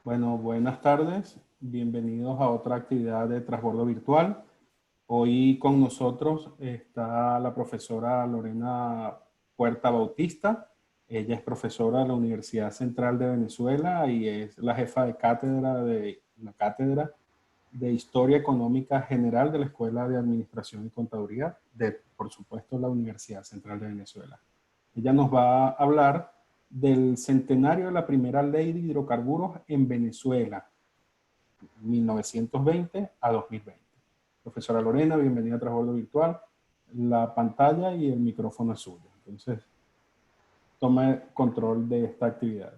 Bueno, buenas tardes. Bienvenidos a otra actividad de transbordo virtual. Hoy con nosotros está la profesora Lorena Puerta Bautista. Ella es profesora de la Universidad Central de Venezuela y es la jefa de cátedra de la Cátedra de Historia Económica General de la Escuela de Administración y Contaduría de, por supuesto, la Universidad Central de Venezuela. Ella nos va a hablar del centenario de la primera ley de hidrocarburos en Venezuela, 1920 a 2020. Profesora Lorena, bienvenida a Transbordo Virtual. La pantalla y el micrófono es suyo. Entonces, tome control de esta actividad.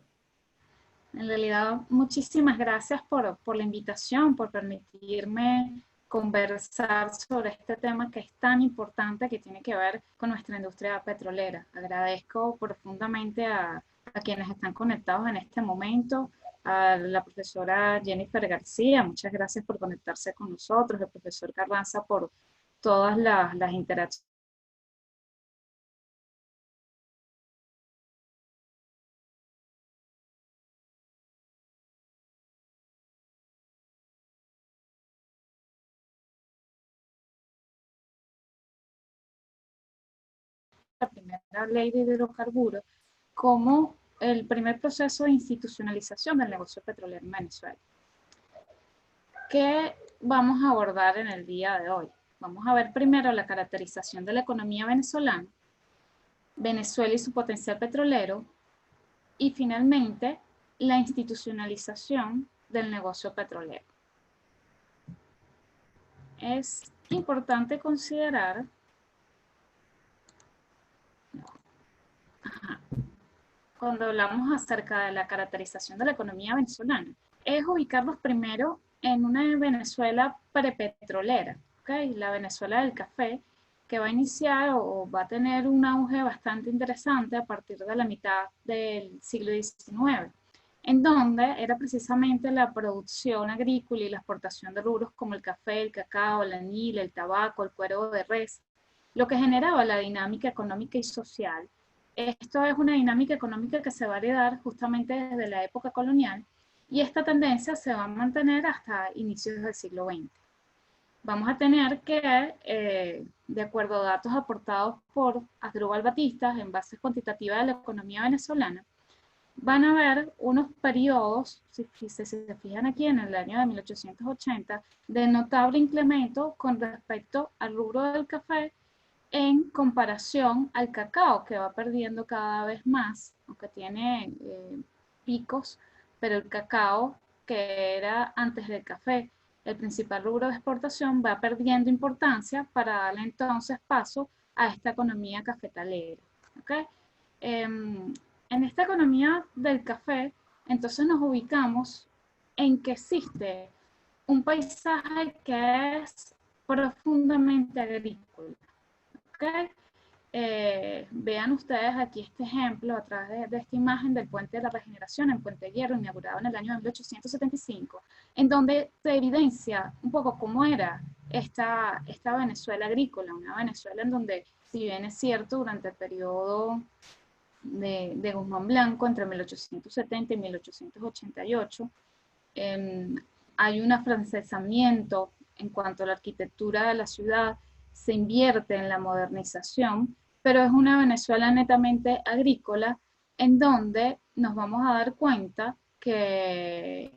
En realidad, muchísimas gracias por la invitación, por permitirme conversar sobre este tema que es tan importante, que tiene que ver con nuestra industria petrolera. Agradezco profundamente a quienes están conectados en este momento, a la profesora Jennifer García, muchas gracias por conectarse con nosotros, el profesor Carranza por todas las interacciones. La primera ley de hidrocarburos como el primer proceso de institucionalización del negocio petrolero en Venezuela. ¿Qué vamos a abordar en el día de hoy? Vamos a ver primero la caracterización de la economía venezolana, Venezuela y su potencial petrolero, y finalmente la institucionalización del negocio petrolero. Es importante considerar cuando hablamos acerca de la caracterización de la economía venezolana, es ubicarlos primero en una Venezuela prepetrolera, ¿okay? La Venezuela del café, que va a iniciar o va a tener un auge bastante interesante a partir de la mitad del siglo XIX, en donde era precisamente la producción agrícola y la exportación de rubros como el café, el cacao, el añil, el tabaco, el cuero de res, lo que generaba la dinámica económica y social. Esto es una dinámica económica que se va a heredar justamente desde la época colonial y esta tendencia se va a mantener hasta inicios del siglo XX. Vamos a tener que, de acuerdo a datos aportados por Asdrúbal Batista en bases cuantitativas de la economía venezolana, van a haber unos periodos, si se fijan aquí en el año de 1880, de notable incremento con respecto al rubro del café en comparación al cacao, que va perdiendo cada vez más, aunque tiene picos, pero el cacao, que era antes del café el principal rubro de exportación, va perdiendo importancia para darle entonces paso a esta economía cafetalera. ¿Okay? En esta economía del café, entonces nos ubicamos en que existe un paisaje que es profundamente agrícola. ¿Okay? Vean ustedes aquí este ejemplo a través de esta imagen del Puente de la Regeneración en Puente Hierro, inaugurado en el año de 1875, en donde se evidencia un poco cómo era esta Venezuela agrícola, una Venezuela en donde, si bien es cierto, durante el periodo de Guzmán Blanco, entre 1870 y 1888, hay un afrancesamiento en cuanto a la arquitectura de la ciudad, se invierte en la modernización, pero es una Venezuela netamente agrícola en donde nos vamos a dar cuenta que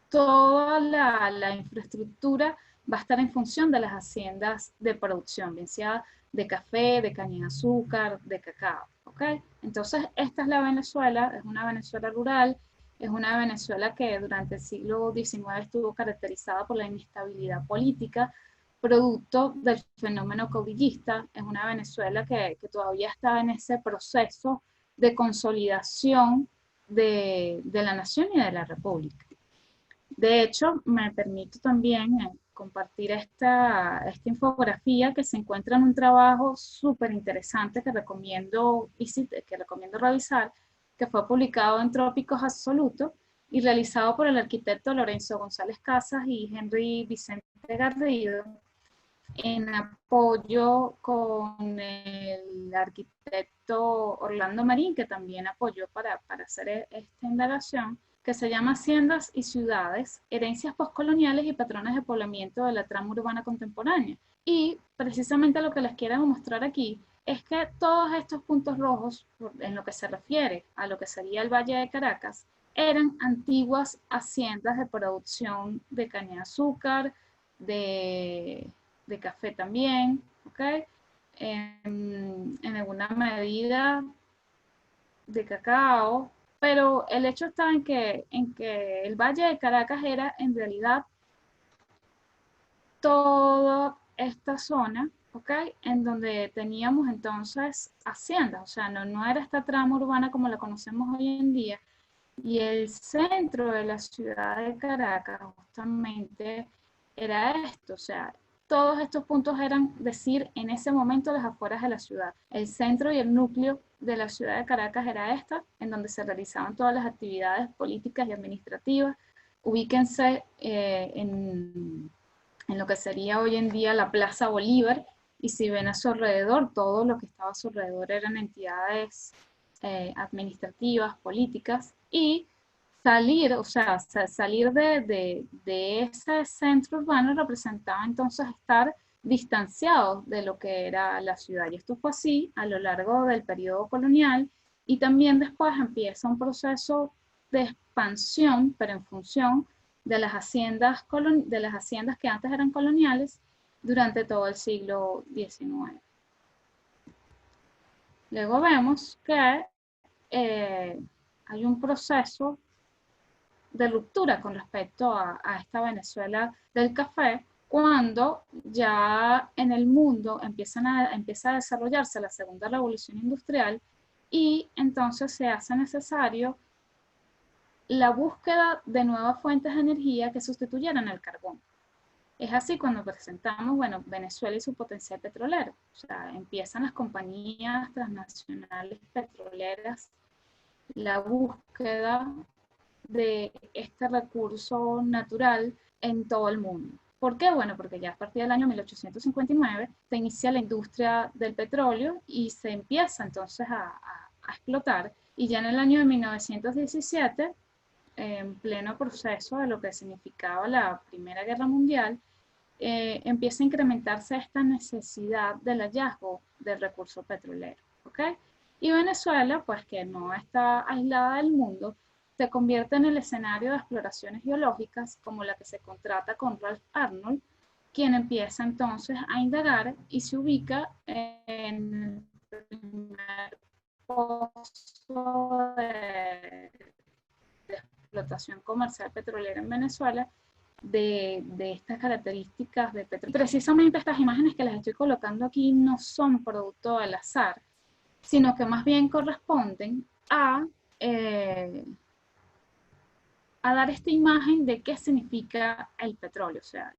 toda la infraestructura va a estar en función de las haciendas de producción, bien sea de café, de caña de azúcar, de cacao. ¿Okay? Entonces, esta es la Venezuela, es una Venezuela rural, es una Venezuela que durante el siglo XIX estuvo caracterizada por la inestabilidad política, producto del fenómeno caudillista. Es una Venezuela que todavía está en ese proceso de consolidación de la nación y de la república. De hecho, me permito también compartir esta infografía que se encuentra en un trabajo súper interesante que recomiendo revisar, que fue publicado en Trópicos Absolutos y realizado por el arquitecto Lorenzo González Casas y Henry Vicente Garrido, en apoyo con el arquitecto Orlando Marín, que también apoyó para hacer esta indagación, que se llama Haciendas y Ciudades, Herencias Postcoloniales y Patrones de Poblamiento de la Trama Urbana Contemporánea. Y precisamente lo que les quiero mostrar aquí es que todos estos puntos rojos, en lo que se refiere a lo que sería el Valle de Caracas, eran antiguas haciendas de producción de caña de azúcar, de café también, ¿ok? En alguna medida de cacao, pero el hecho está en que el Valle de Caracas era en realidad toda esta zona, ¿ok? En donde teníamos entonces haciendas, o sea, no era esta trama urbana como la conocemos hoy en día, y el centro de la ciudad de Caracas justamente era esto, o sea, todos estos puntos eran decir en ese momento las afueras de la ciudad. El centro y el núcleo de la ciudad de Caracas era esta, en donde se realizaban todas las actividades políticas y administrativas. Ubíquense en lo que sería hoy en día la Plaza Bolívar, y si ven a su alrededor, todo lo que estaba a su alrededor eran entidades administrativas, políticas, y salir, o sea, salir de ese centro urbano representaba entonces estar distanciados de lo que era la ciudad. Y esto fue así a lo largo del periodo colonial, y también después empieza un proceso de expansión, pero en función de las haciendas que antes eran coloniales durante todo el siglo XIX. Luego vemos que hay un proceso de ruptura con respecto a esta Venezuela del café, cuando ya en el mundo empieza a desarrollarse la segunda revolución industrial, y entonces se hace necesario la búsqueda de nuevas fuentes de energía que sustituyeran el carbón. Es así cuando presentamos, bueno, Venezuela y su potencial petrolero. O sea, empiezan las compañías transnacionales petroleras la búsqueda de este recurso natural en todo el mundo. ¿Por qué? Bueno, porque ya a partir del año 1859 se inicia la industria del petróleo y se empieza entonces a explotar, y ya en el año de 1917, en pleno proceso de lo que significaba la Primera Guerra Mundial, empieza a incrementarse esta necesidad del hallazgo del recurso petrolero, ¿ok? Y Venezuela, pues que no está aislada del mundo, se convierte en el escenario de exploraciones geológicas como la que se contrata con Ralph Arnold, quien empieza entonces a indagar y se ubica en el primer pozo de explotación comercial petrolera en Venezuela, de estas características de petróleo. Precisamente estas imágenes que les estoy colocando aquí no son producto del azar, sino que más bien corresponden a dar esta imagen de qué significa el petróleo. O sea,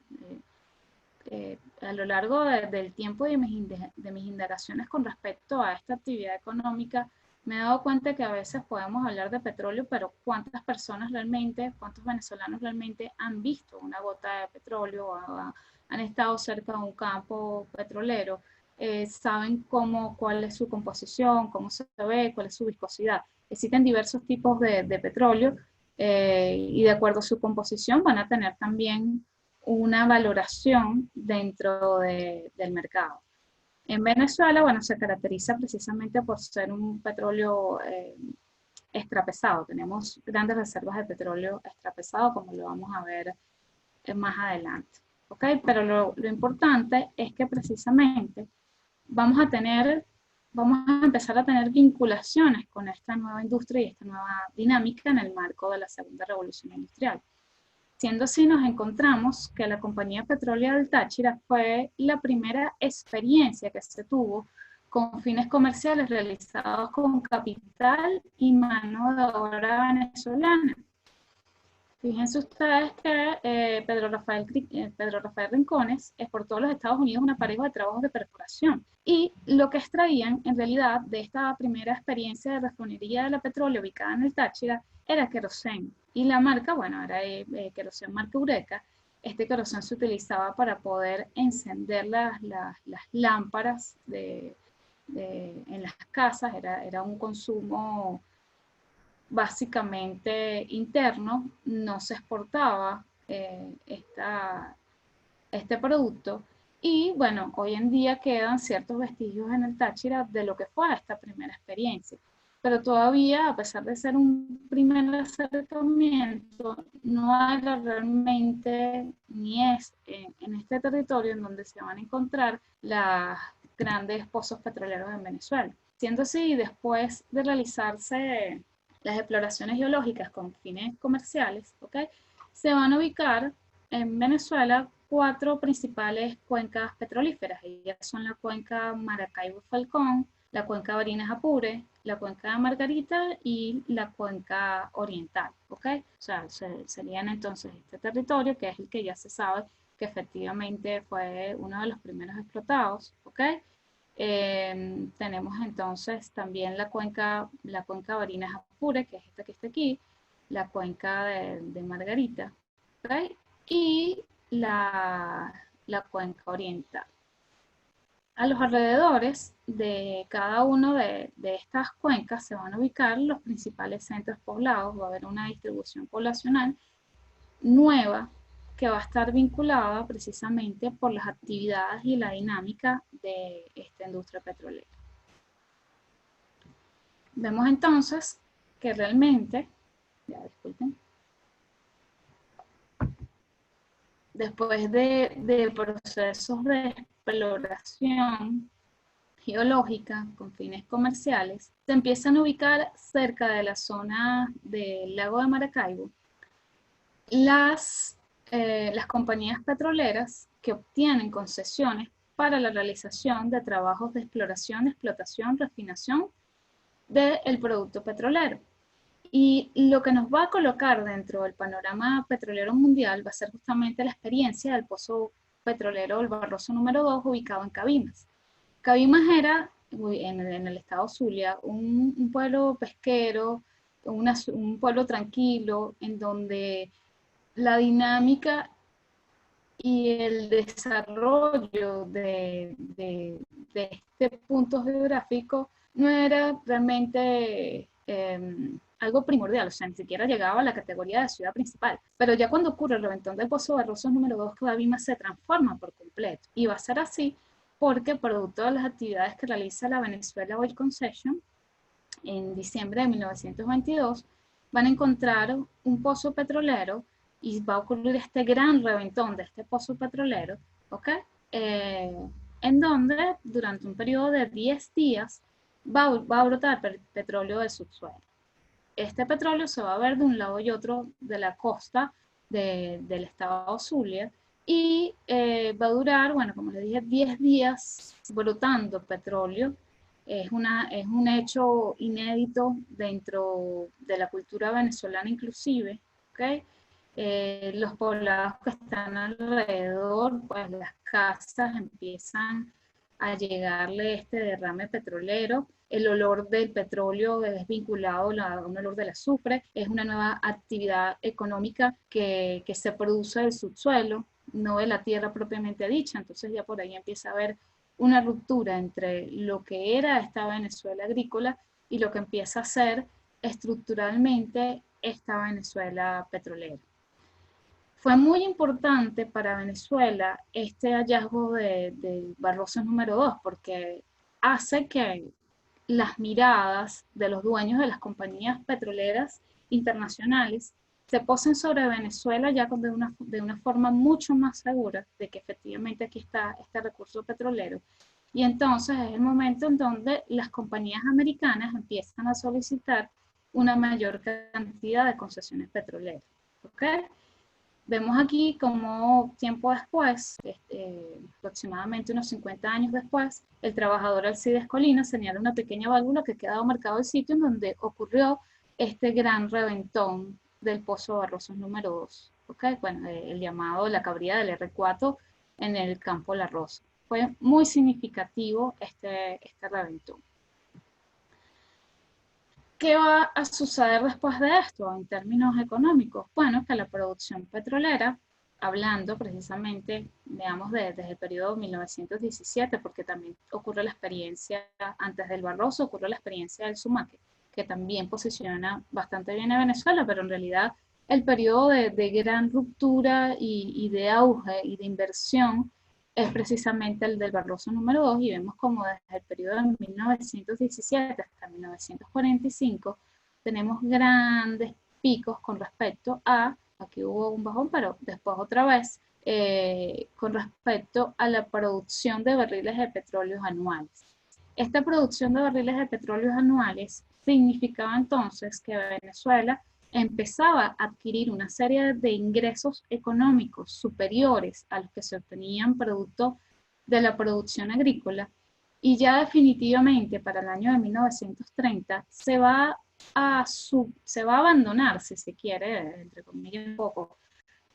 a lo largo del tiempo de mis indagaciones con respecto a esta actividad económica, me he dado cuenta que a veces podemos hablar de petróleo, pero ¿cuántas personas realmente, cuántos venezolanos realmente han visto una gota de petróleo, o han estado cerca de un campo petrolero? Saben cuál es su composición, cómo se ve, cuál es su viscosidad. Existen diversos tipos de petróleo, y de acuerdo a su composición van a tener también una valoración dentro del mercado. En Venezuela, bueno, se caracteriza precisamente por ser un petróleo extrapesado. Tenemos grandes reservas de petróleo extrapesado, como lo vamos a ver más adelante. ¿Ok? Pero lo importante es que precisamente vamos a empezar a tener vinculaciones con esta nueva industria y esta nueva dinámica en el marco de la segunda revolución industrial. Siendo así, nos encontramos que la Compañía Petrolera del Táchira fue la primera experiencia que se tuvo con fines comerciales realizados con capital y mano de obra venezolana. Fíjense ustedes que Pedro Rafael Rincones exportó a los Estados Unidos un aparejo de trabajos de perforación, y lo que extraían en realidad de esta primera experiencia de refinería de la petróleo ubicada en el Táchira era querosén, y la marca, bueno, era querosén marca Eureka. Este querosén se utilizaba para poder encender las lámparas en las casas. Era un consumo básicamente interno, no se exportaba este producto. Y bueno, hoy en día quedan ciertos vestigios en el Táchira de lo que fue esta primera experiencia. Pero todavía, a pesar de ser un primer acercamiento, no hay realmente, ni es en este territorio en donde se van a encontrar los grandes pozos petroleros en Venezuela. Siendo así, después de realizarse las exploraciones geológicas con fines comerciales, ¿okay?, se van a ubicar en Venezuela 4 principales cuencas petrolíferas. Ellas son la cuenca Maracaibo-Falcón, la cuenca Barinas-Apure, la cuenca de Margarita y la cuenca oriental, ¿ok? O sea, serían entonces este territorio, que es el que ya se sabe que efectivamente fue uno de los primeros explotados, ¿ok? Tenemos entonces también la cuenca Barinas-Apure, que es esta que está aquí, la cuenca de Margarita, ¿ok? Y la cuenca oriental. A los alrededores de cada una de estas cuencas se van a ubicar los principales centros poblados. Va a haber una distribución poblacional nueva que va a estar vinculada precisamente por las actividades y la dinámica de esta industria petrolera. Vemos entonces que realmente, ya disculpen, después de procesos de exploración geológica con fines comerciales, se empiezan a ubicar cerca de la zona del lago de Maracaibo las compañías petroleras que obtienen concesiones para la realización de trabajos de exploración, explotación, refinación del producto petrolero. Y lo que nos va a colocar dentro del panorama petrolero mundial va a ser justamente la experiencia del pozo petrolero El Barroso número 2, ubicado en Cabimas. Cabimas era, en el estado Zulia, un pueblo pesquero, un pueblo tranquilo, en donde la dinámica y el desarrollo de este punto geográfico no era realmente algo primordial, o sea, ni siquiera llegaba a la categoría de ciudad principal. Pero ya cuando ocurre el reventón del Pozo Barroso número 2, Cabimas se transforma por completo. Y va a ser así porque producto de las actividades que realiza la Venezuela Oil Concession, en diciembre de 1922, van a encontrar un pozo petrolero y va a ocurrir este gran reventón de este pozo petrolero, ¿ok? En donde durante un periodo de 10 días va a brotar petróleo del subsuelo. Este petróleo se va a ver de un lado y otro de la costa del estado Zulia y va a durar, bueno, como les dije, 10 días brotando petróleo. Es un hecho inédito dentro de la cultura venezolana inclusive, ¿ok? Los poblados que están alrededor, pues las casas empiezan a llegarle este derrame petrolero. El olor del petróleo es vinculado a un olor del azufre, es una nueva actividad económica que se produce del subsuelo, no de la tierra propiamente dicha, entonces ya por ahí empieza a haber una ruptura entre lo que era esta Venezuela agrícola y lo que empieza a ser estructuralmente esta Venezuela petrolera. Fue muy importante para Venezuela este hallazgo de Barroso número 2 porque hace que las miradas de los dueños de las compañías petroleras internacionales se posen sobre Venezuela ya de una forma mucho más segura de que efectivamente aquí está este recurso petrolero. Y entonces es el momento en donde las compañías americanas empiezan a solicitar una mayor cantidad de concesiones petroleras. ¿Okay? Vemos aquí como tiempo después, aproximadamente unos 50 años después, el trabajador Alcides Colina señala una pequeña válvula que ha quedado marcado el sitio en donde ocurrió este gran reventón del Pozo Barroso número 2. ¿Okay? Bueno, el llamado la cabría del R4 en el campo La Rosa. Fue muy significativo este reventón. ¿Qué va a suceder después de esto en términos económicos? Bueno, que la producción petrolera, hablando precisamente, veamos desde el periodo 1917, porque también ocurre la experiencia, antes del Barroso ocurrió la experiencia del Sumaque, ¿ok? que también posiciona bastante bien a Venezuela, pero en realidad el periodo de gran ruptura y de auge y de inversión es precisamente el del Barroso número 2, y vemos como desde el periodo de 1917 hasta 1945 tenemos grandes picos con respecto a, aquí hubo un bajón, pero después otra vez, con respecto a la producción de barriles de petróleo anuales. Esta producción de barriles de petróleo anuales significaba entonces que Venezuela empezaba a adquirir una serie de ingresos económicos superiores a los que se obtenían producto de la producción agrícola, y ya definitivamente para el año de 1930 se va a abandonar, si se quiere, entre comillas un poco,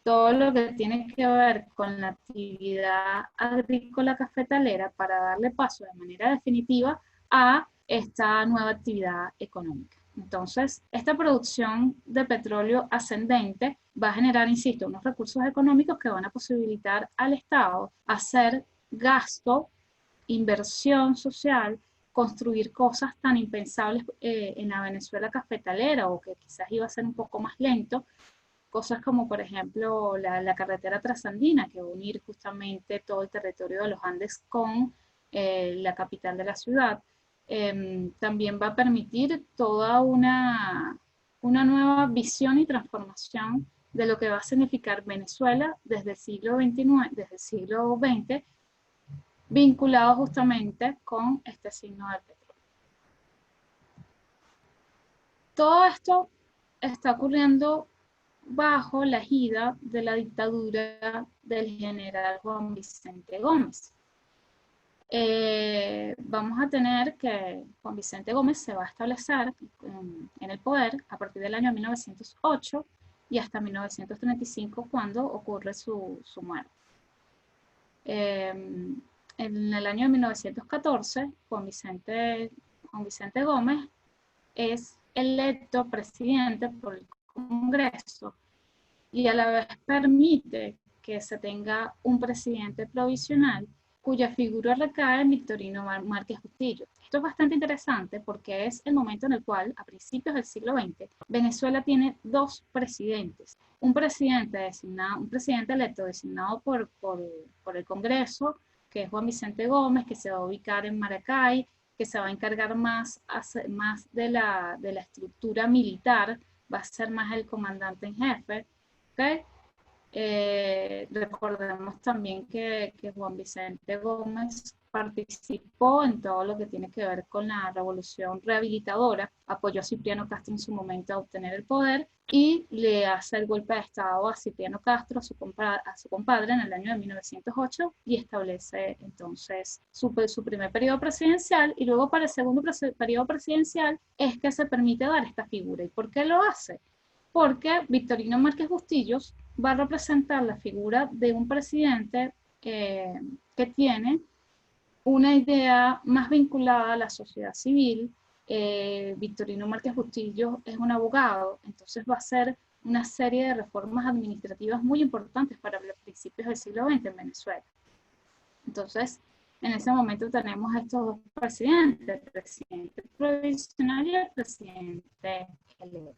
todo lo que tiene que ver con la actividad agrícola cafetalera para darle paso de manera definitiva a esta nueva actividad económica. Entonces, esta producción de petróleo ascendente va a generar, insisto, unos recursos económicos que van a posibilitar al Estado hacer gasto, inversión social, construir cosas tan impensables en la Venezuela cafetalera, o que quizás iba a ser un poco más lento, cosas como por ejemplo la carretera trasandina, que va a unir justamente todo el territorio de los Andes con la capital de la ciudad. También va a permitir toda una nueva visión y transformación de lo que va a significar Venezuela desde el siglo XXIX, desde el siglo XX, vinculado justamente con este signo del petróleo. Todo esto está ocurriendo bajo la ejida de la dictadura del general Juan Vicente Gómez. Vamos a tener que Juan Vicente Gómez se va a establecer en el poder a partir del año 1908 y hasta 1935, cuando ocurre su muerte. En el año 1914, Juan Vicente Gómez es electo presidente por el Congreso, y a la vez permite que se tenga un presidente provisional cuya figura recae en Victorino Márquez Bustillo. Esto es bastante interesante porque es el momento en el cual, a principios del siglo XX, Venezuela tiene dos presidentes. Un presidente electo designado por el Congreso, que es Juan Vicente Gómez, que se va a ubicar en Maracay, que se va a encargar más de la estructura militar, va a ser más el comandante en jefe. ¿Okay? Recordemos también que Juan Vicente Gómez participó en todo lo que tiene que ver con la revolución rehabilitadora, apoyó a Cipriano Castro en su momento a obtener el poder, y le hace el golpe de estado a Cipriano Castro, a su compadre, en el año de 1908, y establece entonces su primer periodo presidencial, y luego para el segundo periodo presidencial es que se permite dar esta figura. ¿Y por qué lo hace? Porque Victorino Márquez Bustillos va a representar la figura de un presidente que tiene una idea más vinculada a la sociedad civil. Victorino Márquez Bustillos es un abogado, entonces va a hacer una serie de reformas administrativas muy importantes para los principios del siglo XX en Venezuela. Entonces, en ese momento tenemos estos dos presidentes, el presidente provisional y el presidente electo.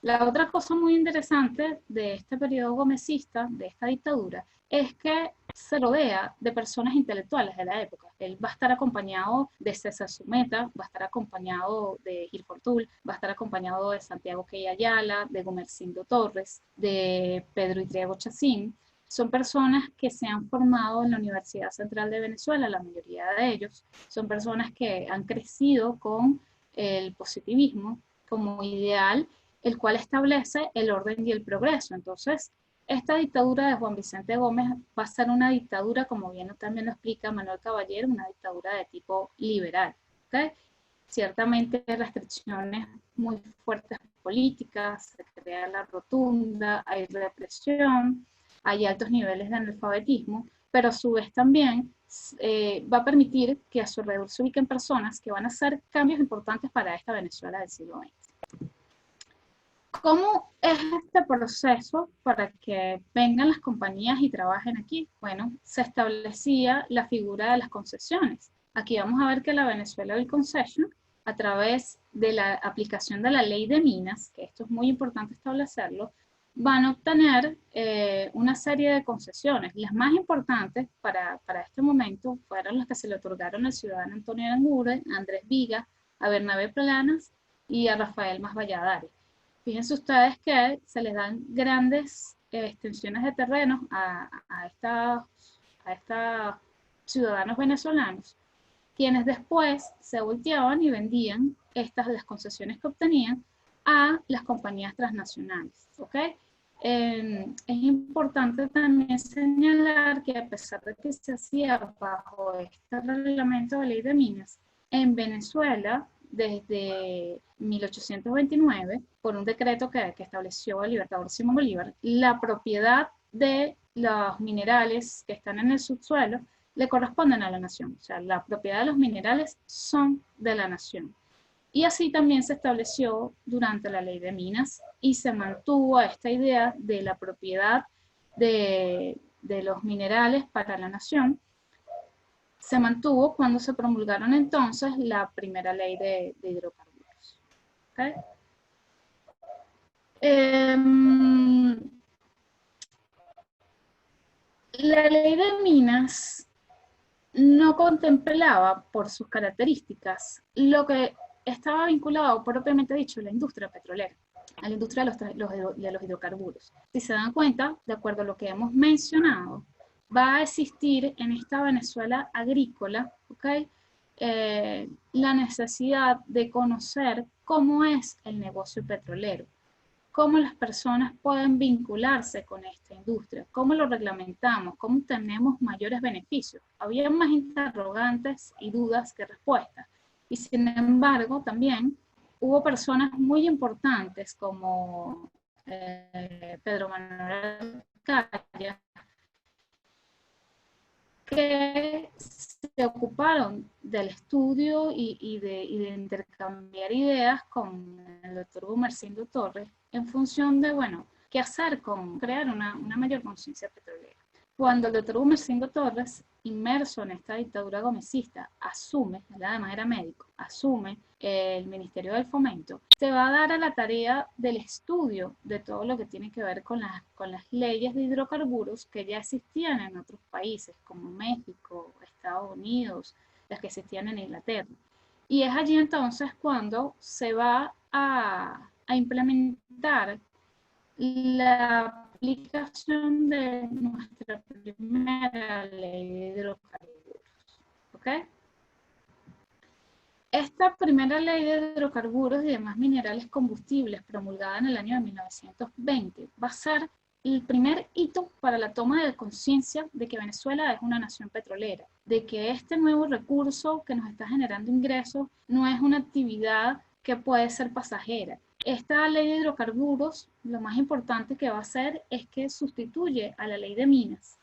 La otra cosa muy interesante de este periodo gomecista, de esta dictadura, es que se rodea de personas intelectuales de la época. Él va a estar acompañado de César Sumeta, va a estar acompañado de Gil Fortul, va a estar acompañado de Santiago Key Ayala, de Gumersindo Torres, de Pedro Itriego Chacín. Son personas que se han formado en la Universidad Central de Venezuela, la mayoría de ellos. Son personas que han crecido con el positivismo como ideal, el cual establece el orden y el progreso. Entonces, esta dictadura de Juan Vicente Gómez va a ser una dictadura, como bien también lo explica Manuel Caballero, una dictadura de tipo liberal. ¿Okay? Ciertamente hay restricciones muy fuertes políticas, se crea la rotunda, hay represión, hay altos niveles de analfabetismo, pero a su vez también va a permitir que a su alrededor se ubiquen personas que van a hacer cambios importantes para esta Venezuela del siglo XX. ¿Cómo es este proceso para que vengan las compañías y trabajen aquí? Bueno, se establecía la figura de las concesiones. Aquí vamos a ver que la Venezuela Oil Concession, a través de la aplicación de la ley de minas, que esto es muy importante establecerlo, van a obtener una serie de concesiones. Las más importantes para este momento fueron las que se le otorgaron al ciudadano Antonio Aranguren, a Andrés Viga, a Bernabé Planas y a Rafael Mas Valladares. Fíjense ustedes que se les dan grandes extensiones de terrenos a estos ciudadanos venezolanos, quienes después se volteaban y vendían las concesiones que obtenían a las compañías transnacionales, ¿ok? Es importante también señalar que a pesar de que se hacía bajo este reglamento de ley de minas, en Venezuela, desde 1829, por un decreto que estableció el libertador Simón Bolívar, la propiedad de los minerales que están en el subsuelo le corresponden a la nación. O sea, la propiedad de los minerales son de la nación. Y así también se estableció durante la ley de minas y se mantuvo esta idea de la propiedad de los minerales para la nación. Se mantuvo cuando se promulgaron entonces la primera ley de hidrocarburos. ¿Okay? La ley de minas no contemplaba por sus características lo que estaba vinculado propiamente dicho a la industria petrolera, a la industria de los hidrocarburos. Si se dan cuenta, de acuerdo a lo que hemos mencionado, va a existir en esta Venezuela agrícola, ¿okay? La necesidad de conocer cómo es el negocio petrolero, cómo las personas pueden vincularse con esta industria, cómo lo reglamentamos, cómo tenemos mayores beneficios. Había más interrogantes y dudas que respuestas. Y sin embargo, también hubo personas muy importantes como Pedro Manuel Calla, que se ocuparon del estudio y de intercambiar ideas con el doctor Gumersindo Torres en función de, bueno, qué hacer con crear una mayor conciencia petrolera. Cuando el doctor Gumersindo Torres, inmerso en esta dictadura gomecista, asume, él además era médico, asume el Ministerio del Fomento, se va a dar a la tarea del estudio de todo lo que tiene que ver con las leyes de hidrocarburos que ya existían en otros países, como México, Estados Unidos, las que existían en Inglaterra. Y es allí entonces cuando se va a implementar la aplicación de nuestra primera ley de hidrocarburos. ¿Ok? Esta primera ley de hidrocarburos y demás minerales combustibles, promulgada en el año de 1920, va a ser el primer hito para la toma de conciencia de que Venezuela es una nación petrolera, de que este nuevo recurso que nos está generando ingresos no es una actividad que puede ser pasajera. Esta ley de hidrocarburos, lo más importante que va a hacer es que sustituye a la ley de minas.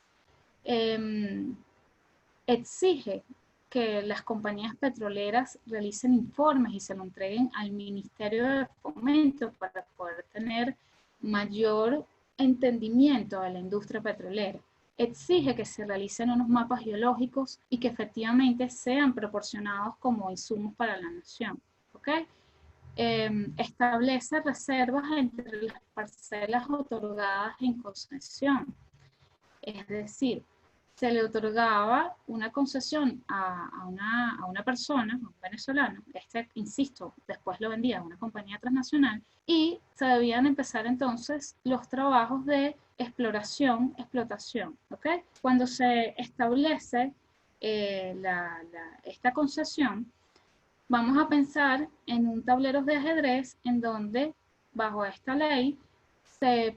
Exige que las compañías petroleras realicen informes y se lo entreguen al Ministerio de Fomento para poder tener mayor entendimiento de la industria petrolera. Exige que se realicen unos mapas geológicos y que efectivamente sean proporcionados como insumos para la nación. ¿Okay? Establece reservas entre las parcelas otorgadas en concesión. Es decir, se le otorgaba una concesión a una persona, a un venezolano, insisto, después lo vendía a una compañía transnacional, y se debían empezar entonces los trabajos de exploración, explotación, ¿ok? Cuando se establece esta concesión, vamos a pensar en un tablero de ajedrez en donde, bajo esta ley, se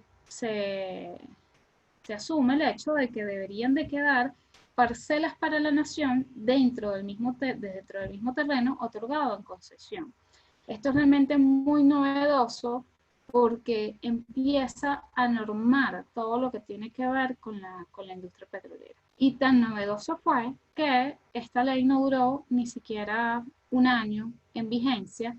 asume el hecho de que deberían de quedar parcelas para la nación dentro del mismo terreno otorgado en concesión. Esto es realmente muy novedoso porque empieza a normar todo lo que tiene que ver con la industria petrolera. Y tan novedoso fue que esta ley no duró ni siquiera un año en vigencia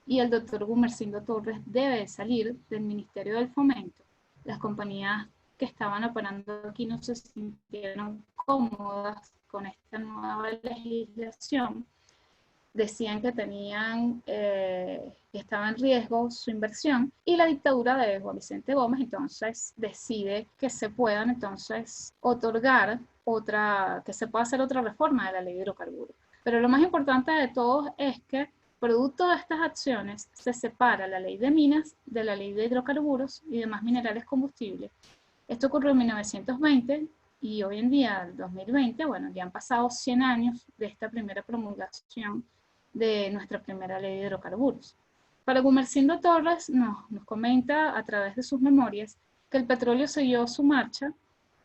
y el doctor Gumersindo Torres debe salir del Ministerio del Fomento. Las compañías que estaban operando aquí no se sintieron cómodas con esta nueva legislación decían que que estaba en riesgo su inversión, y la dictadura de Juan Vicente Gómez entonces decide que se puedan entonces otorgar que se pueda hacer otra reforma de la ley de hidrocarburos. Pero lo más importante de todo es que, producto de estas acciones, se separa la ley de minas de la ley de hidrocarburos y demás minerales combustibles. Esto ocurrió en 1920 y hoy en día, en 2020, bueno, ya han pasado 100 años de esta primera promulgación de nuestra primera ley de hidrocarburos. Para Gumersindo Torres nos comenta a través de sus memorias que el petróleo siguió su marcha.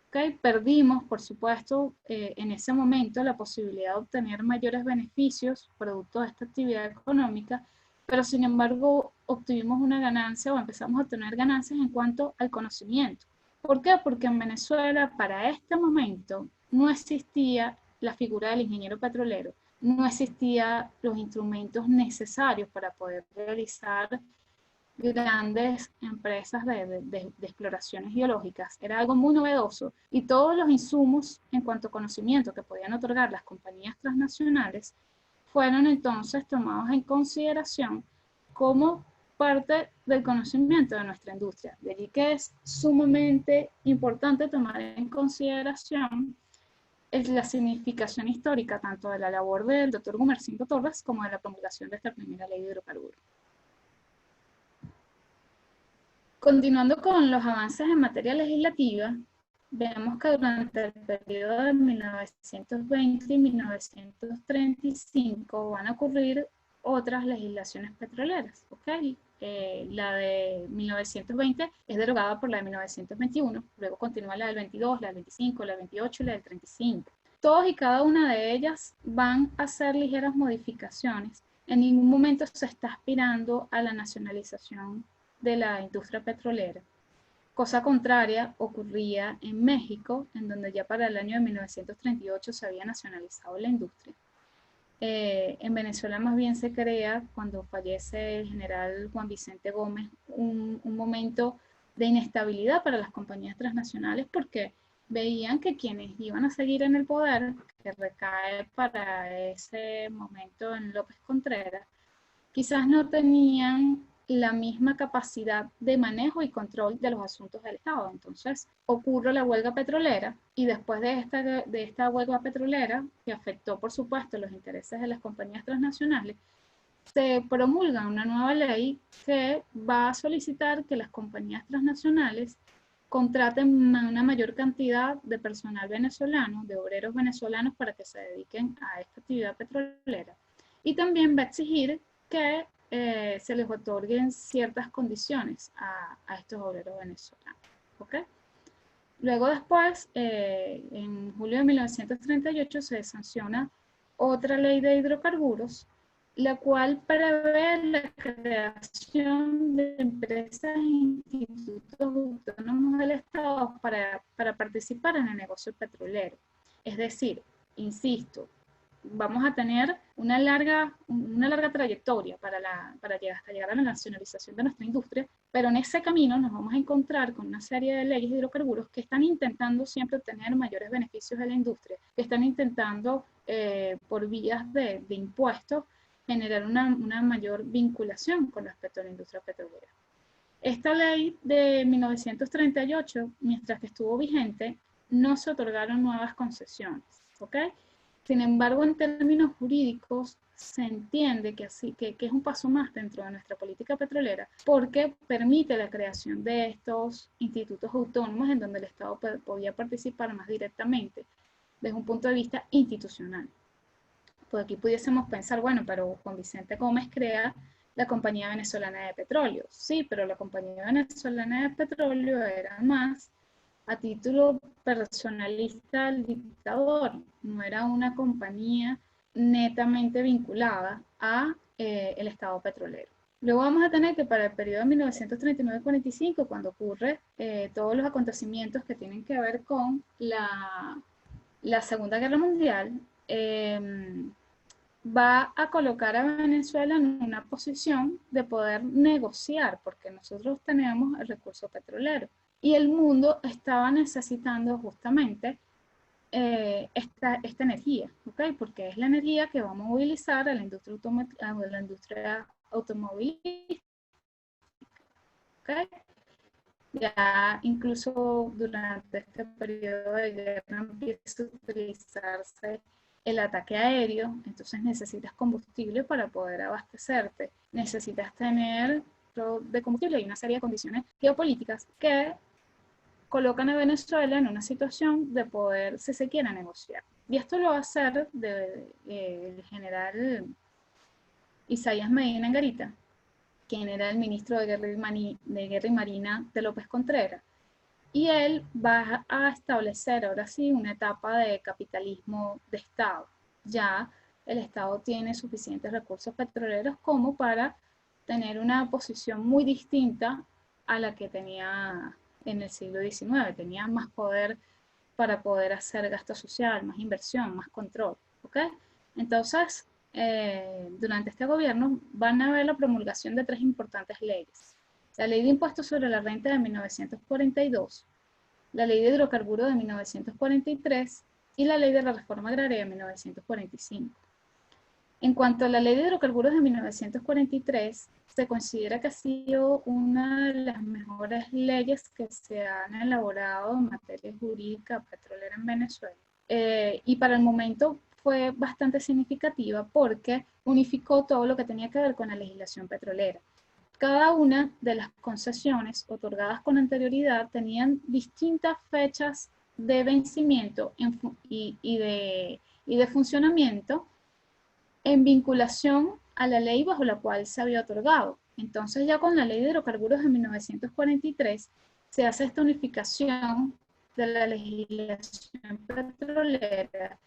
¿Okay? Perdimos, por supuesto, en ese momento la posibilidad de obtener mayores beneficios producto de esta actividad económica, pero sin embargo obtuvimos una ganancia o empezamos a obtener ganancias en cuanto al conocimiento. ¿Por qué? Porque en Venezuela para este momento no existía la figura del ingeniero petrolero, no existían los instrumentos necesarios para poder realizar grandes empresas de exploraciones geológicas. Era algo muy novedoso y todos los insumos en cuanto a conocimiento que podían otorgar las compañías transnacionales fueron entonces tomados en consideración como parte del conocimiento de nuestra industria. De allí que es sumamente importante tomar en consideración la significación histórica tanto de la labor del doctor Gumersindo Torres como de la promulgación de esta primera ley de hidrocarburos. Continuando con los avances en materia legislativa, vemos que durante el periodo de 1920 y 1935 van a ocurrir otras legislaciones petroleras. ¿Okay? La de 1920 es derogada por la de 1921, luego continúa la del 22, la del 25, la del 28 y la del 35. Todas y cada una de ellas van a hacer ligeras modificaciones. En ningún momento se está aspirando a la nacionalización de la industria petrolera. Cosa contraria ocurría en México, en donde ya para el año de 1938 se había nacionalizado la industria. En Venezuela más bien se crea, cuando fallece el general Juan Vicente Gómez, un momento de inestabilidad para las compañías transnacionales porque veían que quienes iban a seguir en el poder, que recae para ese momento en López Contreras, quizás no tenían la misma capacidad de manejo y control de los asuntos del Estado. Entonces ocurre la huelga petrolera y después de esta huelga petrolera, que afectó por supuesto los intereses de las compañías transnacionales, se promulga una nueva ley que va a solicitar que las compañías transnacionales contraten una mayor cantidad de personal venezolano, de obreros venezolanos para que se dediquen a esta actividad petrolera. Y también va a exigir que se les otorguen ciertas condiciones a estos obreros venezolanos. ¿Okay? Luego después, en julio de 1938, se sanciona otra ley de hidrocarburos, la cual prevé la creación de empresas e institutos autónomos del Estado para participar en el negocio petrolero. Es decir, insisto, vamos a tener una larga trayectoria hasta llegar a la nacionalización de nuestra industria, pero en ese camino nos vamos a encontrar con una serie de leyes de hidrocarburos que están intentando siempre obtener mayores beneficios de la industria, que están intentando por vías de impuestos generar una mayor vinculación con respecto a la industria petrolera. Esta ley de 1938, mientras que estuvo vigente, no se otorgaron nuevas concesiones, ¿ok? Sin embargo, en términos jurídicos, se entiende que es un paso más dentro de nuestra política petrolera porque permite la creación de estos institutos autónomos en donde el Estado podía participar más directamente desde un punto de vista institucional. Pues aquí pudiésemos pensar, bueno, pero Juan Vicente Gómez crea la Compañía Venezolana de Petróleo. Sí, pero la Compañía Venezolana de Petróleo era más a título personalista al dictador, no era una compañía netamente vinculada a el Estado petrolero. Luego vamos a tener que para el periodo de 1939-45, cuando ocurre todos los acontecimientos que tienen que ver con la Segunda Guerra Mundial, va a colocar a Venezuela en una posición de poder negociar, porque nosotros tenemos el recurso petrolero. Y el mundo estaba necesitando justamente esta energía, ¿ok? Porque es la energía que va a movilizar a la industria automovilística, ¿ok? Ya incluso durante este periodo de guerra empieza a utilizarse el ataque aéreo, entonces necesitas combustible para poder abastecerte, necesitas tener de combustible y una serie de condiciones geopolíticas que colocan a Venezuela en una situación de poder, si se quiere, negociar. Y esto lo va a hacer el general Isaías Medina Angarita, quien era el ministro de Guerra y Marina de López Contreras. Y él va a establecer ahora sí una etapa de capitalismo de Estado. Ya el Estado tiene suficientes recursos petroleros como para tener una posición muy distinta a la que tenía en el siglo XIX. Tenía más poder para poder hacer gasto social, más inversión, más control. ¿Ok? Entonces, durante este gobierno van a haber la promulgación de 3 importantes leyes. La Ley de Impuestos sobre la Renta de 1942, la Ley de Hidrocarburos de 1943 y la Ley de la Reforma Agraria de 1945. En cuanto a la Ley de Hidrocarburos de 1943, se considera que ha sido una de las mejores leyes que se han elaborado en materia jurídica petrolera en Venezuela. Y para el momento fue bastante significativa porque unificó todo lo que tenía que ver con la legislación petrolera. Cada una de las concesiones otorgadas con anterioridad tenían distintas fechas de vencimiento y de funcionamiento en vinculación a la ley bajo la cual se había otorgado. Entonces ya con la Ley de Hidrocarburos de 1943 se hace esta unificación de la legislación petrolera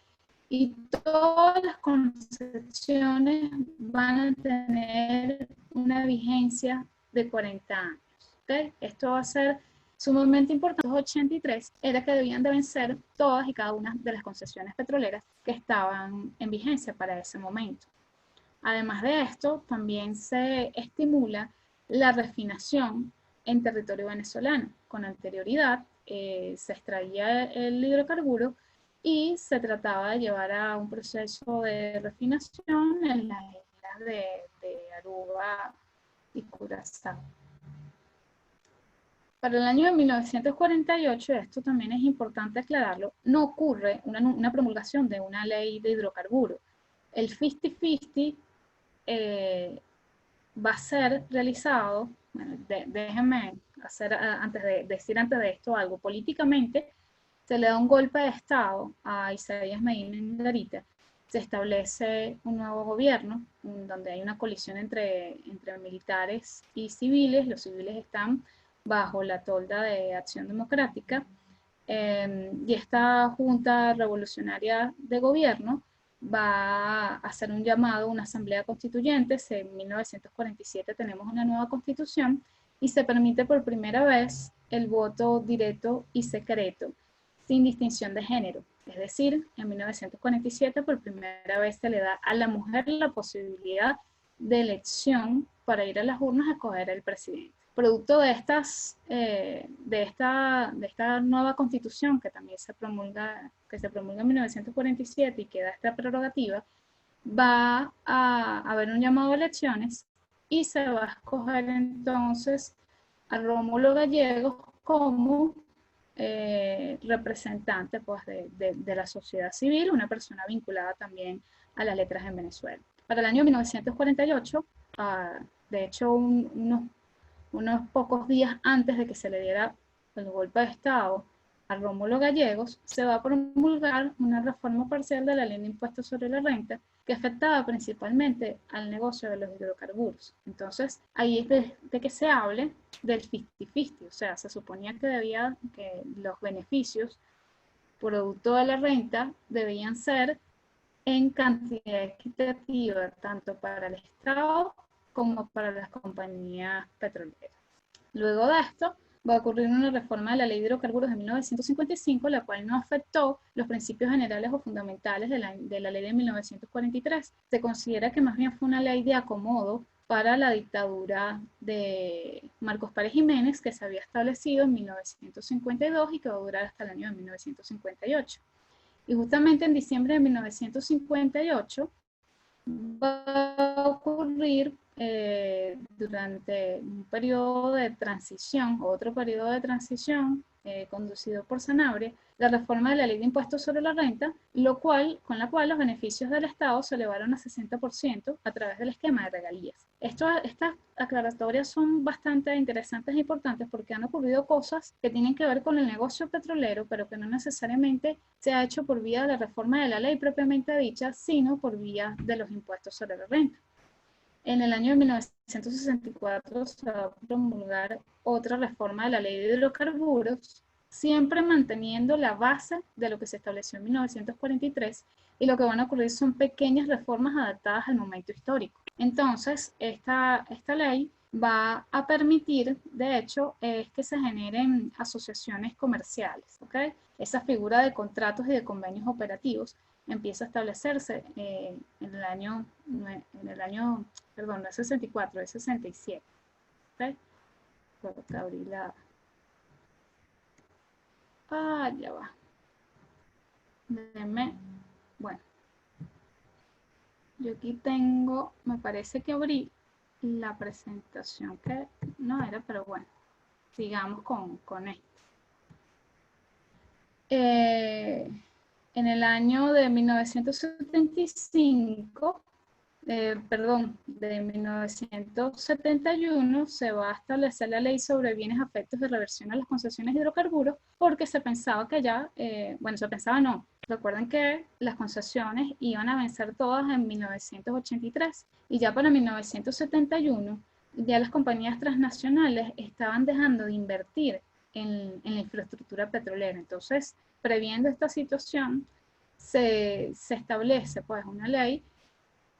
y todas las concesiones van a tener una vigencia de 40 años. ¿Okay? Esto va a ser sumamente importante. En 1983 era que debían de vencer todas y cada una de las concesiones petroleras que estaban en vigencia para ese momento. Además de esto, también se estimula la refinación en territorio venezolano. Con anterioridad se extraía el hidrocarburo y se trataba de llevar a un proceso de refinación en las islas de Aruba y Curazao. Para el año de 1948, esto también es importante aclararlo, no ocurre una promulgación de una ley de hidrocarburos. El 50-50 va a ser realizado, bueno, déjenme hacer, antes de esto algo, políticamente se le da un golpe de Estado a Isaías Medina Angarita, se establece un nuevo gobierno, donde hay una colisión entre militares y civiles, los civiles están bajo la tolda de Acción Democrática, y esta Junta Revolucionaria de Gobierno va a hacer un llamado a una asamblea constituyente. En 1947 tenemos una nueva constitución y se permite por primera vez el voto directo y secreto, sin distinción de género. Es decir, en 1947 por primera vez se le da a la mujer la posibilidad de elección para ir a las urnas a escoger al presidente. Producto de esta nueva constitución que también se promulga en 1947 y que da esta prerrogativa, va a haber un llamado a elecciones y se va a escoger entonces a Rómulo Gallegos como representante pues, de la sociedad civil, una persona vinculada también a las letras en Venezuela. Para el año 1948, de hecho unos pocos días antes de que se le diera el golpe de Estado a Rómulo Gallegos, se va a promulgar una reforma parcial de la ley de impuestos sobre la renta que afectaba principalmente al negocio de los hidrocarburos. Entonces, ahí es de que se hable del 50-50, o sea, se suponía que los beneficios producto de la renta debían ser en cantidad equitativa, tanto para el Estado como para las compañías petroleras. Luego de esto, va a ocurrir una reforma de la Ley de Hidrocarburos de 1955, la cual no afectó los principios generales o fundamentales de la Ley de 1943. Se considera que más bien fue una ley de acomodo para la dictadura de Marcos Pérez Jiménez, que se había establecido en 1952 y que va a durar hasta el año de 1958. Y justamente en diciembre de 1958 va a ocurrir durante un periodo de transición, otro periodo de transición conducido por Sanabria, la reforma de la ley de impuestos sobre la renta, con la cual los beneficios del Estado se elevaron a 60% a través del esquema de regalías. Estas aclaratorias son bastante interesantes e importantes porque han ocurrido cosas que tienen que ver con el negocio petrolero, pero que no necesariamente se ha hecho por vía de la reforma de la ley propiamente dicha, sino por vía de los impuestos sobre la renta. En el año de 1964 se va a promulgar otra reforma de la ley de hidrocarburos, siempre manteniendo la base de lo que se estableció en 1943, y lo que van a ocurrir son pequeñas reformas adaptadas al momento histórico. Entonces, esta ley va a permitir, de hecho, que se generen asociaciones comerciales, ¿ok? Esa figura de contratos y de convenios operativos empieza a establecerse perdón, no es 64, es 67. ¿Okay? Puedo abrir la... ya va. Déjeme. Bueno, yo aquí tengo, me parece que abrí la presentación que no era, pero bueno, sigamos con esto. En el año de 1975, de 1971 se va a establecer la ley sobre bienes afectos de reversión a las concesiones de hidrocarburos, porque se pensaba que ya, se pensaba no, recuerden que las concesiones iban a vencer todas en 1983 y ya para 1971 ya las compañías transnacionales estaban dejando de invertir en la infraestructura petrolera. Entonces, previendo esta situación, se establece pues una ley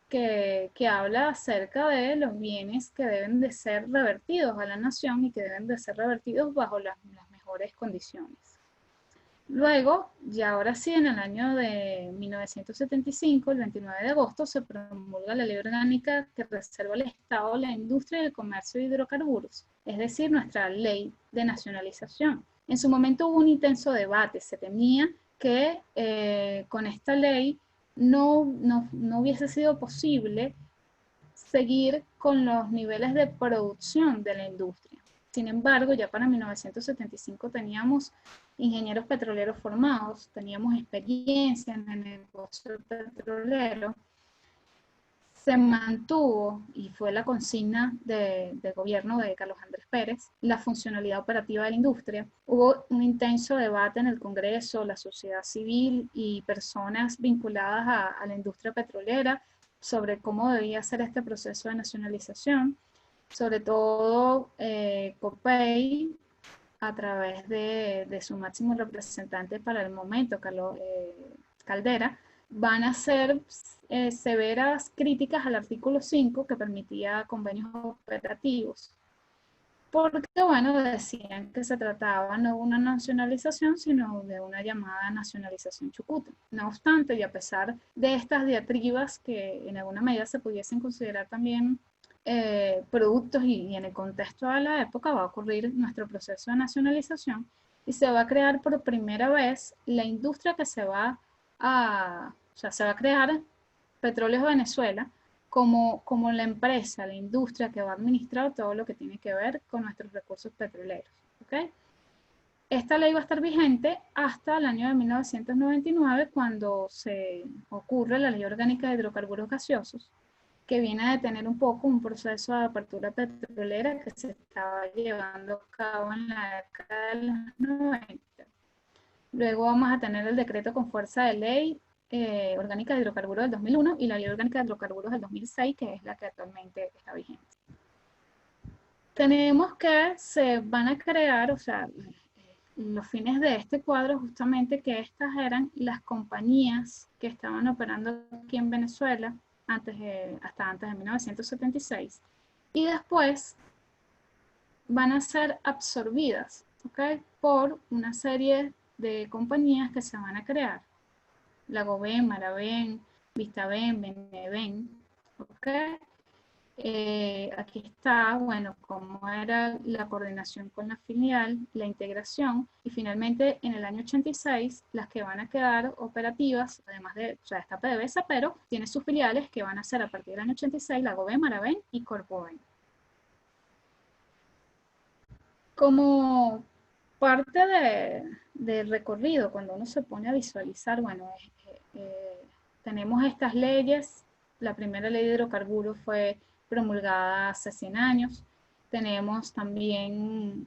que habla acerca de los bienes que deben de ser revertidos a la nación y que deben de ser revertidos bajo las mejores condiciones. Luego, ya ahora sí, en el año de 1975, el 29 de agosto, se promulga la ley orgánica que reserva al Estado la industria y el comercio de hidrocarburos, es decir, nuestra ley de nacionalización. En su momento hubo un intenso debate, se temía que con esta ley no hubiese sido posible seguir con los niveles de producción de la industria. Sin embargo, ya para 1975 teníamos ingenieros petroleros formados, teníamos experiencia en el negocio petrolero, se mantuvo, y fue la consigna de gobierno de Carlos Andrés Pérez, la funcionalidad operativa de la industria. Hubo un intenso debate en el Congreso, la sociedad civil y personas vinculadas a la industria petrolera sobre cómo debía ser este proceso de nacionalización, sobre todo COPEI, a través de su máximo representante para el momento, Carlos Caldera, van a hacer severas críticas al artículo 5 que permitía convenios operativos. Porque, bueno, decían que se trataba no de una nacionalización, sino de una llamada nacionalización chucuta. No obstante, y a pesar de estas diatribas que en alguna medida se pudiesen considerar también productos y en el contexto de la época, va a ocurrir nuestro proceso de nacionalización y se va a crear por primera vez la industria que se va a crear Petróleos Venezuela como la empresa, la industria que va a administrar todo lo que tiene que ver con nuestros recursos petroleros. ¿Okay? Esta ley va a estar vigente hasta el año de 1999, cuando se ocurre la Ley Orgánica de Hidrocarburos Gaseosos, que viene a detener un poco un proceso de apertura petrolera que se estaba llevando a cabo en la década de los 90. Luego vamos a tener el decreto con fuerza de ley orgánica de hidrocarburos del 2001 y la ley orgánica de hidrocarburos del 2006, que es la que actualmente está vigente. Tenemos que se van a crear, los fines de este cuadro, justamente que estas eran las compañías que estaban operando aquí en Venezuela hasta antes de 1976, y después van a ser absorbidas, ¿okay? Por una serie de compañías que se van a crear. Lagoven, Maraven, Vistaven, Beneven, ¿okay? Aquí está, bueno, cómo era la coordinación con la filial, la integración, y finalmente en el año 86 las que van a quedar operativas, además de, o sea, está PDVSA, pero tiene sus filiales que van a ser a partir del año 86, la Goven, Maraven y Corpoven. Como parte del recorrido, cuando uno se pone a visualizar, bueno, tenemos estas leyes. La primera ley de hidrocarburos fue promulgada hace 100 años. Tenemos también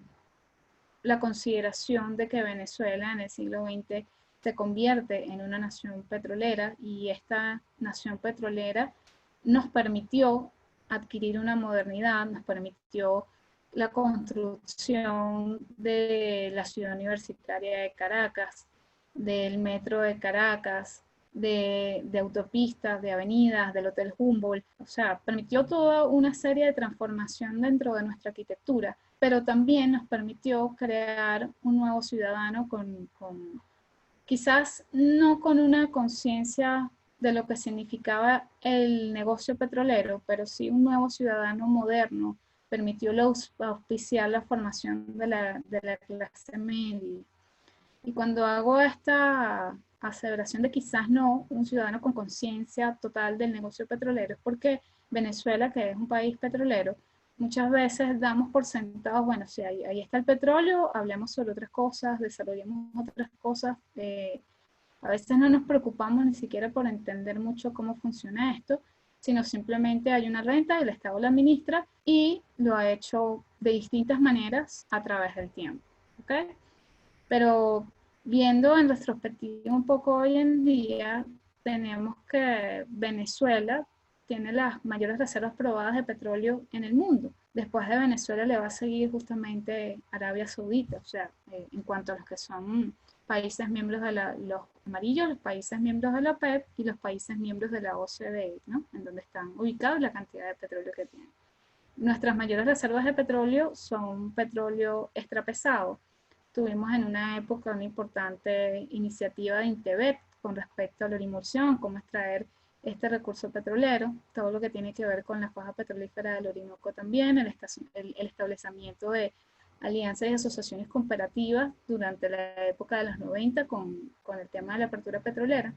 la consideración de que Venezuela en el siglo XX se convierte en una nación petrolera, y esta nación petrolera nos permitió adquirir una modernidad, nos permitió la construcción de la ciudad universitaria de Caracas, del metro de Caracas, de autopistas, de avenidas, del Hotel Humboldt. O sea, permitió toda una serie de transformación dentro de nuestra arquitectura, pero también nos permitió crear un nuevo ciudadano quizás no con una conciencia de lo que significaba el negocio petrolero, pero sí un nuevo ciudadano moderno. Permitió auspiciar la formación de la clase media. Y cuando hago esta aseveración de quizás no un ciudadano con conciencia total del negocio petrolero, es porque Venezuela, que es un país petrolero, muchas veces damos por sentados, bueno, si ahí está el petróleo, hablemos sobre otras cosas, desarrollemos otras cosas. A veces no nos preocupamos ni siquiera por entender mucho cómo funciona esto, sino simplemente hay una renta, el Estado la administra y lo ha hecho de distintas maneras a través del tiempo. ¿Okay? Pero viendo en retrospectiva un poco hoy en día, tenemos que Venezuela tiene las mayores reservas probadas de petróleo en el mundo. Después de Venezuela le va a seguir justamente Arabia Saudita, o sea, en cuanto a los que son países miembros de los amarillos, los países miembros de la OPEP y los países miembros de la OCDE, ¿no? En donde están ubicados la cantidad de petróleo que tienen. Nuestras mayores reservas de petróleo son petróleo extrapesado. Tuvimos en una época una importante iniciativa de INTEBET con respecto a la orimulsión, cómo extraer este recurso petrolero, todo lo que tiene que ver con la faja petrolífera del Orinoco también, el establecimiento de alianzas y asociaciones cooperativas durante la época de los 90 con el tema de la apertura petrolera.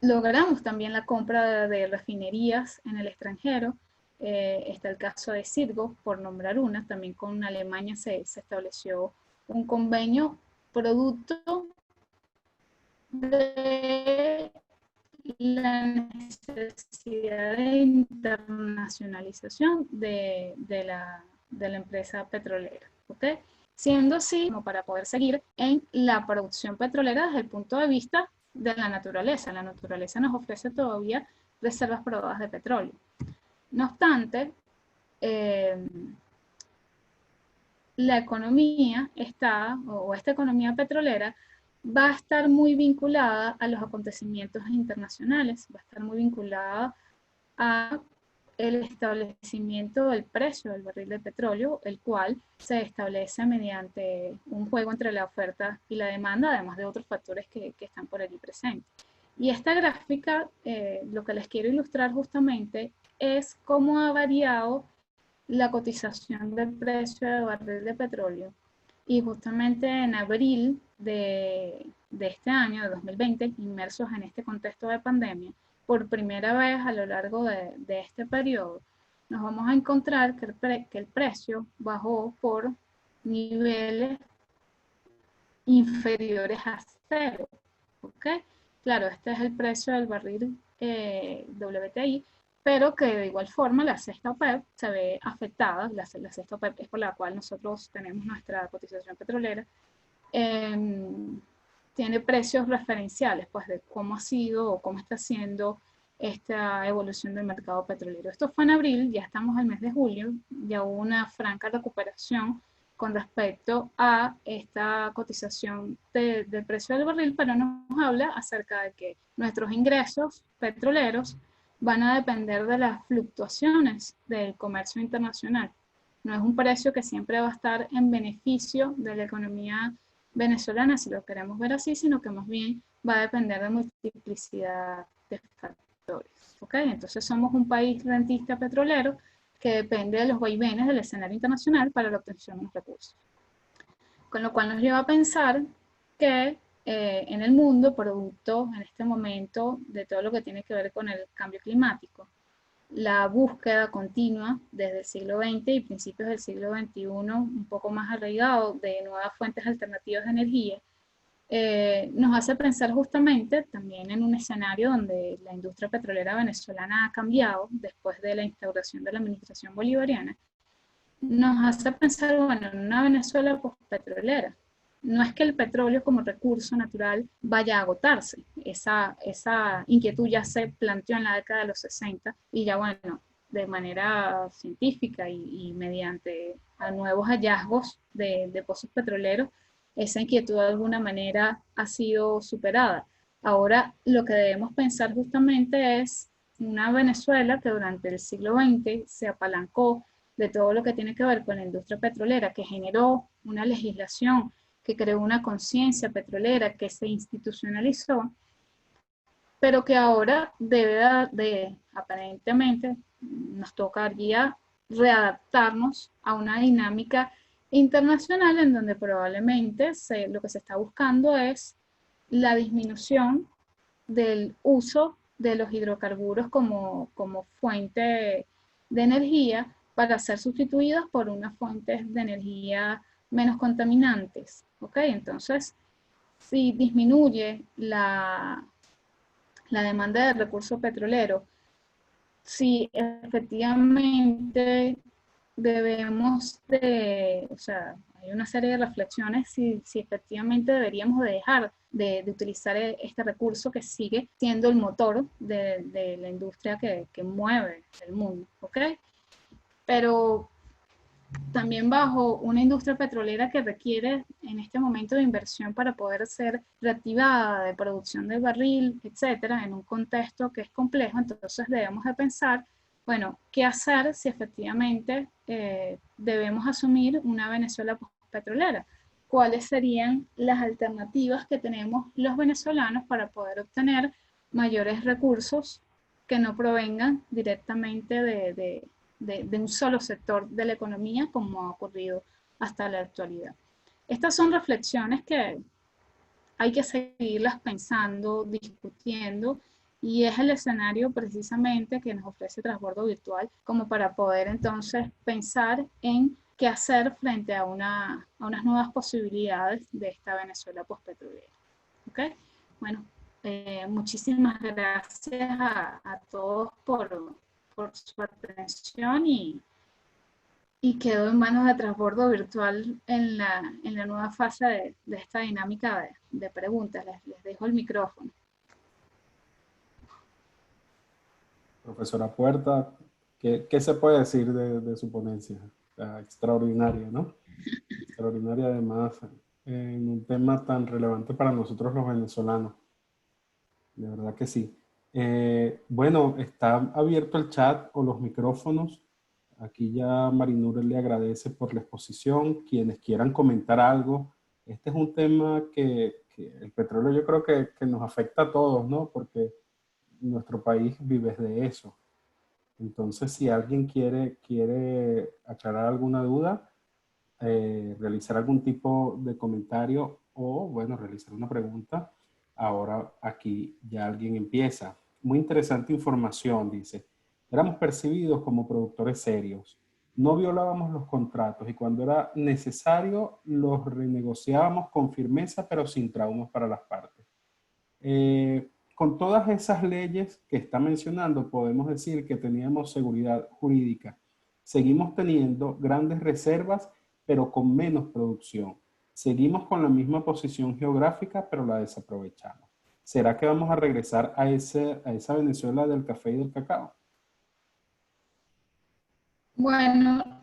Logramos también la compra de refinerías en el extranjero. Está el caso de Citgo, por nombrar una. También con Alemania se estableció un convenio producto de la necesidad de internacionalización de la empresa petrolera. ¿Okay? Siendo así, como para poder seguir en la producción petrolera desde el punto de vista de la naturaleza. La naturaleza nos ofrece todavía reservas probadas de petróleo. No obstante, la economía o esta economía petrolera va a estar muy vinculada a los acontecimientos internacionales, va a estar muy vinculada a el establecimiento del precio del barril de petróleo, el cual se establece mediante un juego entre la oferta y la demanda, además de otros factores que están por allí presentes. Y esta gráfica, lo que les quiero ilustrar justamente es cómo ha variado la cotización del precio del barril de petróleo. Y justamente en abril de este año, de 2020, inmersos en este contexto de pandemia, por primera vez a lo largo de este periodo, nos vamos a encontrar que el precio bajó por niveles inferiores a cero. ¿Okay? Claro, este es el precio del barril WTI, pero que de igual forma la cesta OPEP se ve afectada. La cesta OPEP es por la cual nosotros tenemos nuestra cotización petrolera. Tiene precios referenciales, pues, de cómo ha sido o cómo está siendo esta evolución del mercado petrolero. Esto fue en abril, ya estamos al mes de julio, ya hubo una franca recuperación con respecto a esta cotización del precio del barril, pero nos habla acerca de que nuestros ingresos petroleros van a depender de las fluctuaciones del comercio internacional. No es un precio que siempre va a estar en beneficio de la economía venezolana, si lo queremos ver así, sino que más bien va a depender de multiplicidad de factores. ¿ok? Entonces somos un país rentista petrolero que depende de los vaivenes del escenario internacional para la obtención de los recursos. Con lo cual nos lleva a pensar que en el mundo, producto en este momento de todo lo que tiene que ver con el cambio climático, la búsqueda continua desde el siglo XX y principios del siglo XXI, un poco más arraigado de nuevas fuentes alternativas de energía, nos hace pensar justamente también en un escenario donde la industria petrolera venezolana ha cambiado después de la instauración de la administración bolivariana, nos hace pensar, bueno, en una Venezuela postpetrolera. No es que el petróleo como recurso natural vaya a agotarse. Esa inquietud ya se planteó en la década de los 60 y ya, bueno, de manera científica y mediante a nuevos hallazgos de pozos petroleros, esa inquietud de alguna manera ha sido superada. Ahora lo que debemos pensar justamente es una Venezuela que durante el siglo XX se apalancó de todo lo que tiene que ver con la industria petrolera, que generó una legislación, que creó una conciencia petrolera, que se institucionalizó, pero que ahora aparentemente, nos tocaría readaptarnos a una dinámica internacional en donde probablemente lo que se está buscando es la disminución del uso de los hidrocarburos como fuente de energía para ser sustituidos por unas fuentes de energía menos contaminantes. ¿Ok? Entonces, si disminuye la demanda de recursos petroleros, si efectivamente debemos o sea, hay una serie de reflexiones si efectivamente deberíamos dejar de utilizar este recurso que sigue siendo el motor de la industria que mueve el mundo, ¿ok? Pero también bajo una industria petrolera que requiere en este momento de inversión para poder ser reactivada, de producción del barril, etcétera, en un contexto que es complejo, entonces debemos de pensar, bueno, ¿qué hacer si efectivamente debemos asumir una Venezuela petrolera? ¿Cuáles serían las alternativas que tenemos los venezolanos para poder obtener mayores recursos que no provengan directamente de un solo sector de la economía como ha ocurrido hasta la actualidad? Estas son reflexiones que hay que seguirlas pensando, discutiendo, y es el escenario precisamente que nos ofrece Transbordo Virtual como para poder entonces pensar en qué hacer frente a unas nuevas posibilidades de esta Venezuela postpetrolera. ¿Ok? Bueno, muchísimas gracias a todos por su atención y quedo en manos de Transbordo Virtual en la nueva fase de esta dinámica de preguntas. Les dejo el micrófono. Profesora Puerta, ¿qué se puede decir de su ponencia? Extraordinaria, ¿no? Extraordinaria además en un tema tan relevante para nosotros los venezolanos. De verdad que sí. Bueno, está abierto el chat o los micrófonos. Aquí ya Marinur le agradece por la exposición. Quienes quieran comentar algo. Este es un tema que el petróleo yo creo que nos afecta a todos, ¿no? Porque nuestro país vive de eso. Entonces, si alguien quiere aclarar alguna duda, realizar algún tipo de comentario o, bueno, realizar una pregunta, ahora aquí ya alguien empieza. Muy interesante información, dice. Éramos percibidos como productores serios. No violábamos los contratos y cuando era necesario los renegociábamos con firmeza, pero sin traumas para las partes. Con todas esas leyes que está mencionando, podemos decir que teníamos seguridad jurídica. Seguimos teniendo grandes reservas, pero con menos producción. Seguimos con la misma posición geográfica, pero la desaprovechamos. ¿Será que vamos a regresar a esa Venezuela del café y del cacao? Bueno,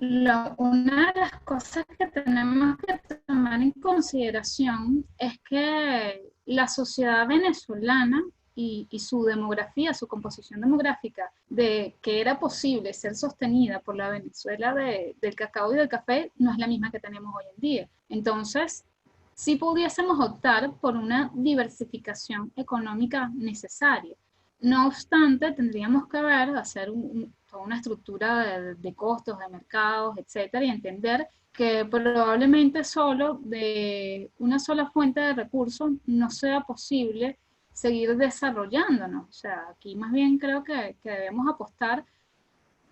una de las cosas que tenemos que tomar en consideración es que la sociedad venezolana y su demografía, su composición demográfica, de que era posible ser sostenida por la Venezuela del cacao y del café, no es la misma que tenemos hoy en día. Entonces, sí pudiésemos optar por una diversificación económica necesaria. No obstante, tendríamos que hacer toda una estructura de costos, de mercados, etcétera, y entender que probablemente solo de una sola fuente de recursos no sea posible seguir desarrollándonos. O sea, aquí más bien creo que debemos apostar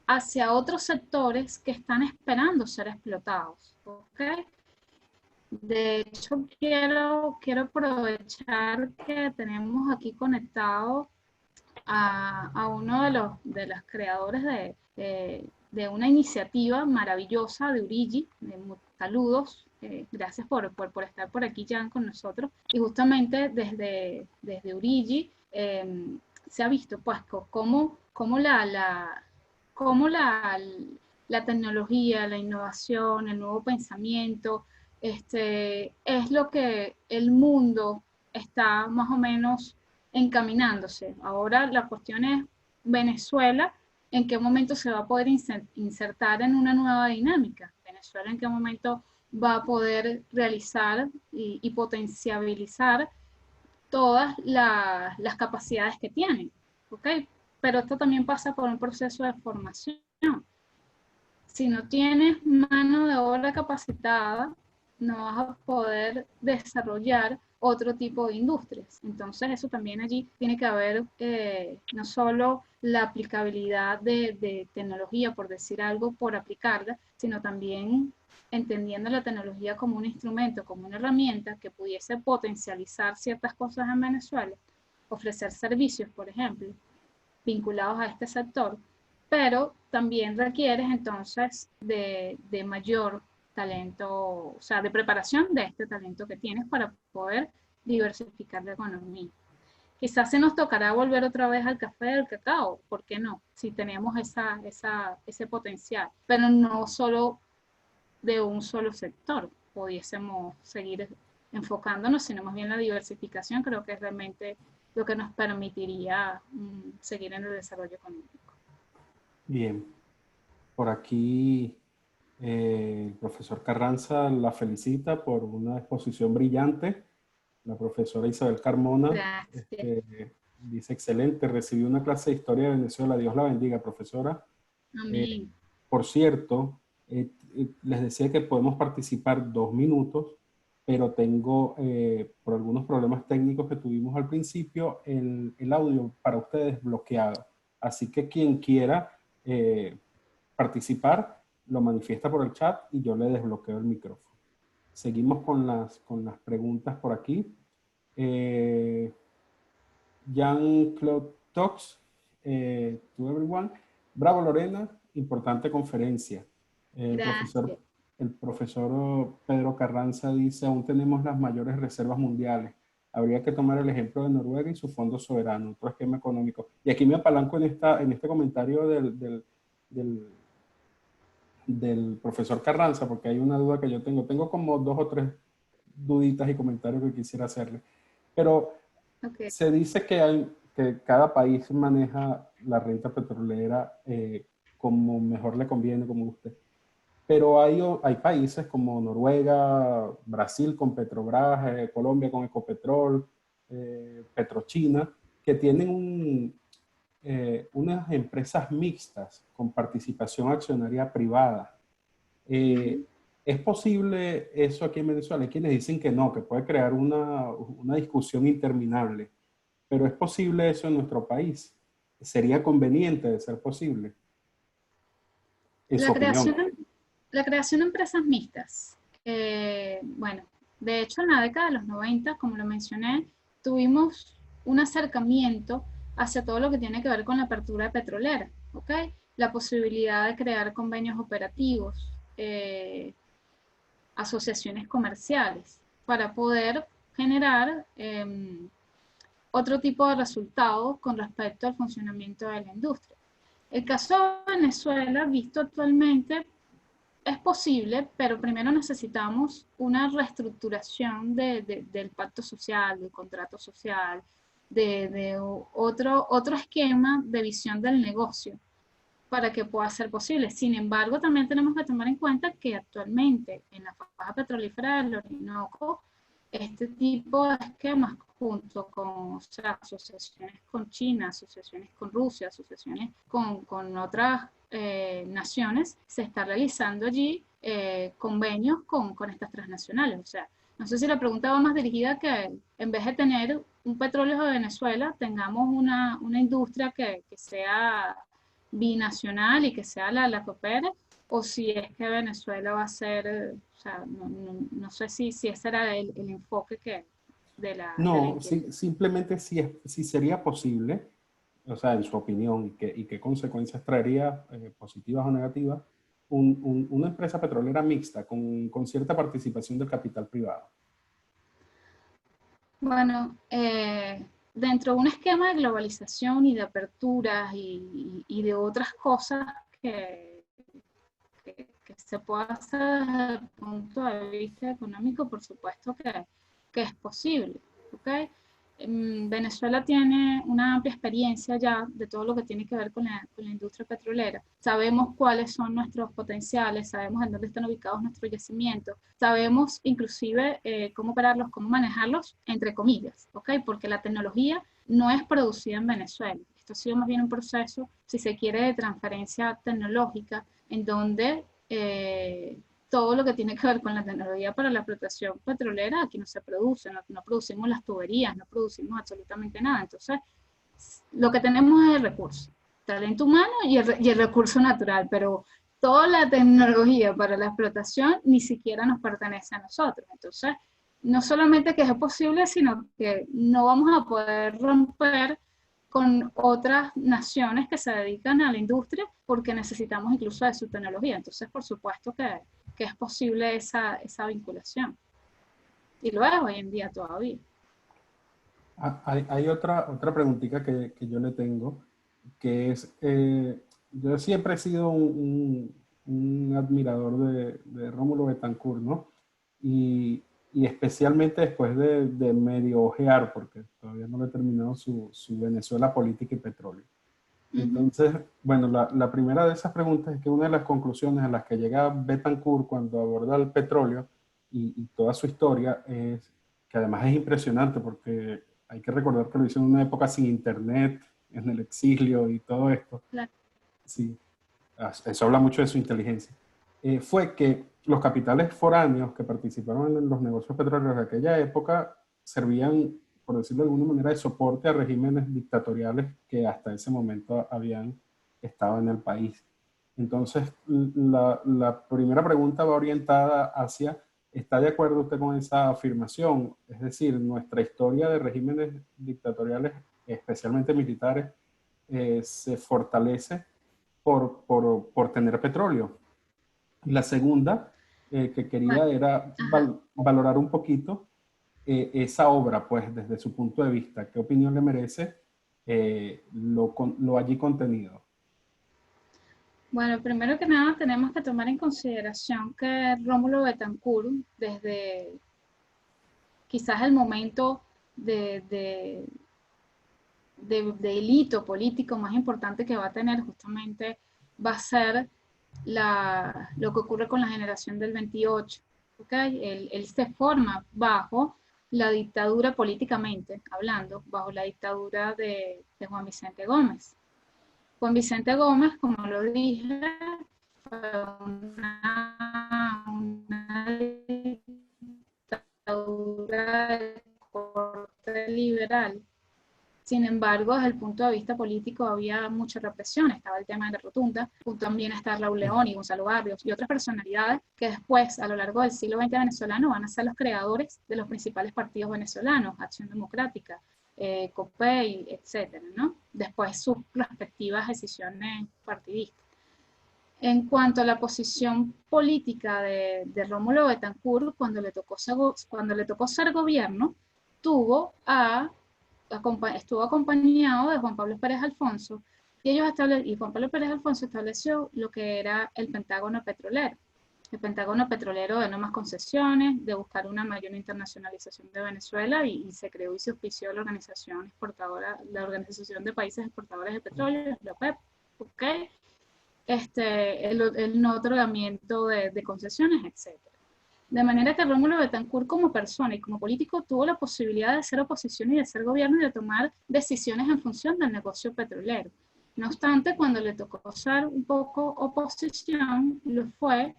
hacia otros sectores que están esperando ser explotados. ¿Okay? De hecho, quiero aprovechar que tenemos aquí conectado a uno de los creadores de una iniciativa maravillosa de Urigi. Saludos, gracias por estar por aquí ya con nosotros. Y justamente desde Urigi se ha visto pues cómo la tecnología, la innovación, el nuevo pensamiento, es lo que el mundo está más o menos encaminándose. Ahora la cuestión es Venezuela, ¿en qué momento se va a poder insertar en una nueva dinámica? Venezuela, ¿en qué momento va a poder realizar y potenciabilizar todas las capacidades que tiene? ¿Ok? Pero esto también pasa por un proceso de formación. Si no tienes mano de obra capacitada, no vas a poder desarrollar otro tipo de industrias. Entonces eso también allí tiene que haber no solo la aplicabilidad de tecnología, por decir algo, por aplicarla, sino también entendiendo la tecnología como un instrumento, como una herramienta que pudiese potencializar ciertas cosas en Venezuela, ofrecer servicios, por ejemplo, vinculados a este sector, pero también requieres entonces de mayor talento, o sea, de preparación de este talento que tienes para poder diversificar la economía. Quizás se nos tocará volver otra vez al café del cacao, ¿por qué no? Si tenemos ese potencial, pero no solo de un solo sector, pudiésemos seguir enfocándonos, sino más bien la diversificación, creo que es realmente lo que nos permitiría seguir en el desarrollo económico. Bien, por aquí el profesor Carranza la felicita por una exposición brillante. La profesora Isabel Carmona Gracias. dice, excelente, recibí una clase de historia de Venezuela. Dios la bendiga, profesora. Eh, Amén. por cierto, les decía que podemos participar 2 minutos, pero tengo, por algunos problemas técnicos que tuvimos al principio, el audio para ustedes bloqueado. Así que quien quiera participar, lo manifiesta por el chat y yo le desbloqueo el micrófono. Seguimos con las preguntas por aquí. Jean-Claude Tox, to everyone. Bravo Lorena, importante conferencia. El profesor, Gracias. el profesor Pedro Carranza dice, aún tenemos las mayores reservas mundiales. Habría que tomar el ejemplo de Noruega y su fondo soberano, otro esquema económico. Y aquí me apalanco en este comentario del profesor Carranza, porque hay una duda que yo tengo. Tengo como 2 o 3 duditas y comentarios que quisiera hacerle. Pero Okay. se dice que cada país maneja la renta petrolera como mejor le conviene, como usted. Pero hay países como Noruega, Brasil con Petrobras, Colombia con Ecopetrol, Petrochina, que tienen unas empresas mixtas con participación accionaria privada. Eh, ¿Es posible eso aquí en Venezuela? Hay quienes dicen que no, que puede crear una discusión interminable. Pero ¿es posible eso en nuestro país? ¿Sería conveniente de ser posible? En su La opinión. creación, la creación de empresas mixtas. Bueno, de hecho en la década de los 90, como lo mencioné, tuvimos un acercamiento hacia todo lo que tiene que ver con la apertura petrolera, ¿ok? La posibilidad de crear convenios operativos, asociaciones comerciales, para poder generar otro tipo de resultados con respecto al funcionamiento de la industria. El caso de Venezuela, visto actualmente, es posible, pero primero necesitamos una reestructuración del pacto social, del contrato social, de otro esquema de visión del negocio para que pueda ser posible. Sin embargo, también tenemos que tomar en cuenta que actualmente en la faja petrolífera del Orinoco este tipo de esquemas junto con, o sea, asociaciones con China, asociaciones con Rusia, asociaciones con otras naciones, se está realizando allí convenios con estas transnacionales. O sea, no sé si la pregunta va más dirigida que en vez de tener un petróleo de Venezuela, tengamos una industria que sea binacional y que sea la que opere, o si es que Venezuela va a ser, o sea, no sé si ese era el enfoque de la No, inquietud. sí, simplemente si sería posible, o sea, en su opinión, y qué consecuencias traería, positivas o negativas, una empresa petrolera mixta con cierta participación del capital privado. Bueno, dentro de un esquema de globalización y de aperturas y de otras cosas que se puede hacer desde el punto de vista económico, por supuesto que es posible. ¿Okay? Venezuela tiene una amplia experiencia ya de todo lo que tiene que ver con la industria petrolera. Sabemos cuáles son nuestros potenciales, sabemos en dónde están ubicados nuestros yacimientos, sabemos inclusive cómo operarlos, cómo manejarlos, entre comillas, ¿okay? Porque la tecnología no es producida en Venezuela. Esto ha sido más bien un proceso, si se quiere, de transferencia tecnológica, en donde todo lo que tiene que ver con la tecnología para la explotación petrolera aquí no se produce, no producimos las tuberías, no producimos absolutamente nada. Entonces, lo que tenemos es el recurso, talento humano y el recurso natural, pero toda la tecnología para la explotación ni siquiera nos pertenece a nosotros. Entonces, no solamente que es posible, sino que no vamos a poder romper con otras naciones que se dedican a la industria porque necesitamos incluso de su tecnología. Entonces, por supuesto que es posible esa vinculación. Y lo es hoy en día todavía. Hay otra preguntita que yo le tengo, que es, yo siempre he sido un admirador de Rómulo Betancourt, ¿no? Y especialmente después de medio ojear, porque todavía no le he terminado su Venezuela política y petróleo. Uh -huh. Entonces, bueno, la primera de esas preguntas es que una de las conclusiones a las que llega Betancourt cuando aborda el petróleo y toda su historia es que además es impresionante porque hay que recordar que lo hizo en una época sin internet, en el exilio y todo esto. Claro. Sí, eso habla mucho de su inteligencia. Fue que los capitales foráneos que participaron en los negocios petroleros de aquella época servían, por decirlo de alguna manera, de soporte a regímenes dictatoriales que hasta ese momento habían estado en el país. Entonces, la primera pregunta va orientada hacia, ¿está de acuerdo usted con esa afirmación? Es decir, nuestra historia de regímenes dictatoriales, especialmente militares, se fortalece por tener petróleo. Y la segunda que quería era valorar un poquito esa obra, pues desde su punto de vista, qué opinión le merece lo allí contenido. Bueno, primero que nada tenemos que tomar en consideración que Rómulo Betancourt, desde quizás el momento del hito político más importante que va a tener justamente va a ser lo que ocurre con la generación del 28. ¿Okay? Él se forma bajo la dictadura, políticamente hablando, bajo la dictadura de Juan Vicente Gómez. Juan Vicente Gómez, como lo dije, fue una dictadura de corte liberal. Sin embargo, desde el punto de vista político había mucha represión. Estaba el tema de la rotunda, también está Raúl León y Gonzalo Barrios y otras personalidades que después, a lo largo del siglo XX venezolano, van a ser los creadores de los principales partidos venezolanos, Acción Democrática, COPEI, etcétera, ¿no? Después sus respectivas decisiones partidistas. En cuanto a la posición política de Rómulo Betancourt, cuando le tocó ser gobierno, estuvo acompañado de Juan Pablo Pérez Alfonso, y Juan Pablo Pérez Alfonso estableció lo que era el Pentágono Petrolero. El Pentágono Petrolero de no más concesiones, de buscar una mayor internacionalización de Venezuela, y se creó y se auspició la Organización de Países Exportadores de Petróleo, la OPEP, el no otorgamiento de concesiones, etc. De manera que Rómulo Betancourt como persona y como político tuvo la posibilidad de ser oposición y de ser gobierno y de tomar decisiones en función del negocio petrolero. No obstante, cuando le tocó ser un poco oposición, lo fue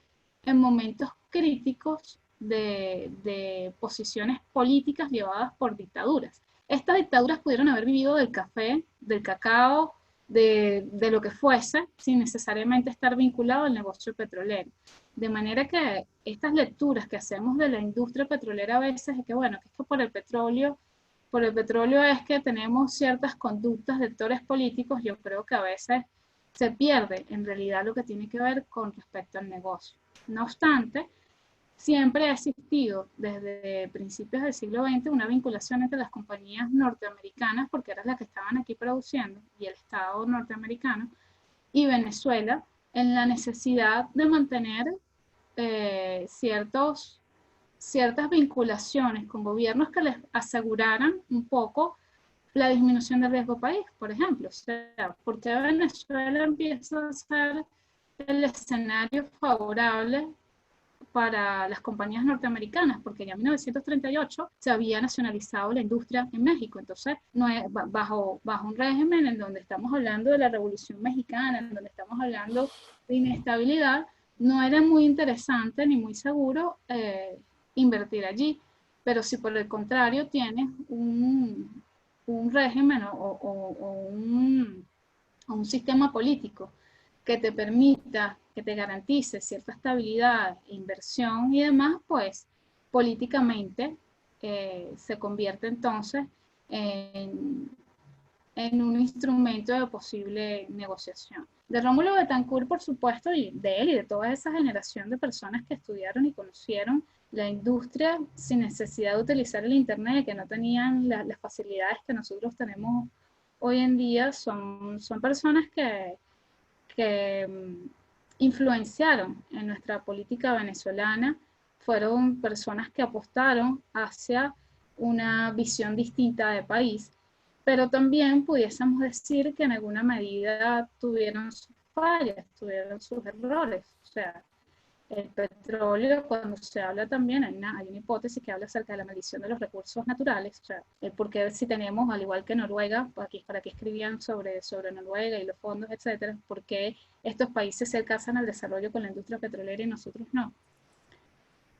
en momentos críticos de posiciones políticas llevadas por dictaduras. Estas dictaduras pudieron haber vivido del café, del cacao, de lo que fuese, sin necesariamente estar vinculado al negocio petrolero. De manera que estas lecturas que hacemos de la industria petrolera a veces es que, bueno, que esto por el petróleo es que tenemos ciertas conductas de actores políticos, yo creo que a veces se pierde en realidad lo que tiene que ver con respecto al negocio. No obstante, siempre ha existido desde principios del siglo XX una vinculación entre las compañías norteamericanas, porque eran las que estaban aquí produciendo, y el Estado norteamericano, y Venezuela, en la necesidad de mantener ciertas vinculaciones con gobiernos que les aseguraran un poco la disminución del riesgo país, por ejemplo. O sea, ¿por qué Venezuela empieza a ser el escenario favorable para las compañías norteamericanas? Porque ya en 1938 se había nacionalizado la industria en México. Entonces, no es, bajo un régimen en donde estamos hablando de la Revolución Mexicana, en donde estamos hablando de inestabilidad, no era muy interesante ni muy seguro invertir allí. Pero si por el contrario tienes un régimen o un sistema político que te permita, que te garantice cierta estabilidad, inversión y demás, pues políticamente se convierte entonces en, en un instrumento de posible negociación. De Rómulo Betancourt, por supuesto, y de él y de toda esa generación de personas que estudiaron y conocieron la industria sin necesidad de utilizar el Internet, que no tenían las facilidades que nosotros tenemos hoy en día, son personas que influenciaron en nuestra política venezolana, fueron personas que apostaron hacia una visión distinta de país, pero también pudiésemos decir que en alguna medida tuvieron sus fallas, tuvieron sus errores. O sea, el petróleo, cuando se habla también, hay una hipótesis que habla acerca de la maldición de los recursos naturales, o sea, porque si tenemos, al igual que Noruega, aquí, para que escribían sobre Noruega y los fondos, etcétera, por qué estos países se alcanzan al desarrollo con la industria petrolera y nosotros no.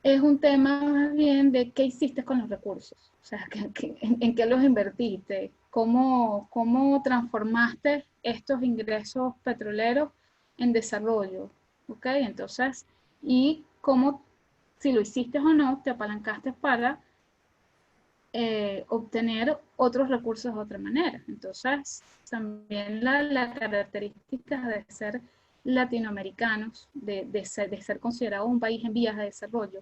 Es un tema más bien de qué hiciste con los recursos, o sea, en qué los invertiste, cómo transformaste estos ingresos petroleros en desarrollo, ¿ok? Entonces, y cómo, si lo hiciste o no, te apalancaste para obtener otros recursos de otra manera. Entonces, también la característica de ser latinoamericanos, de ser considerado un país en vías de desarrollo,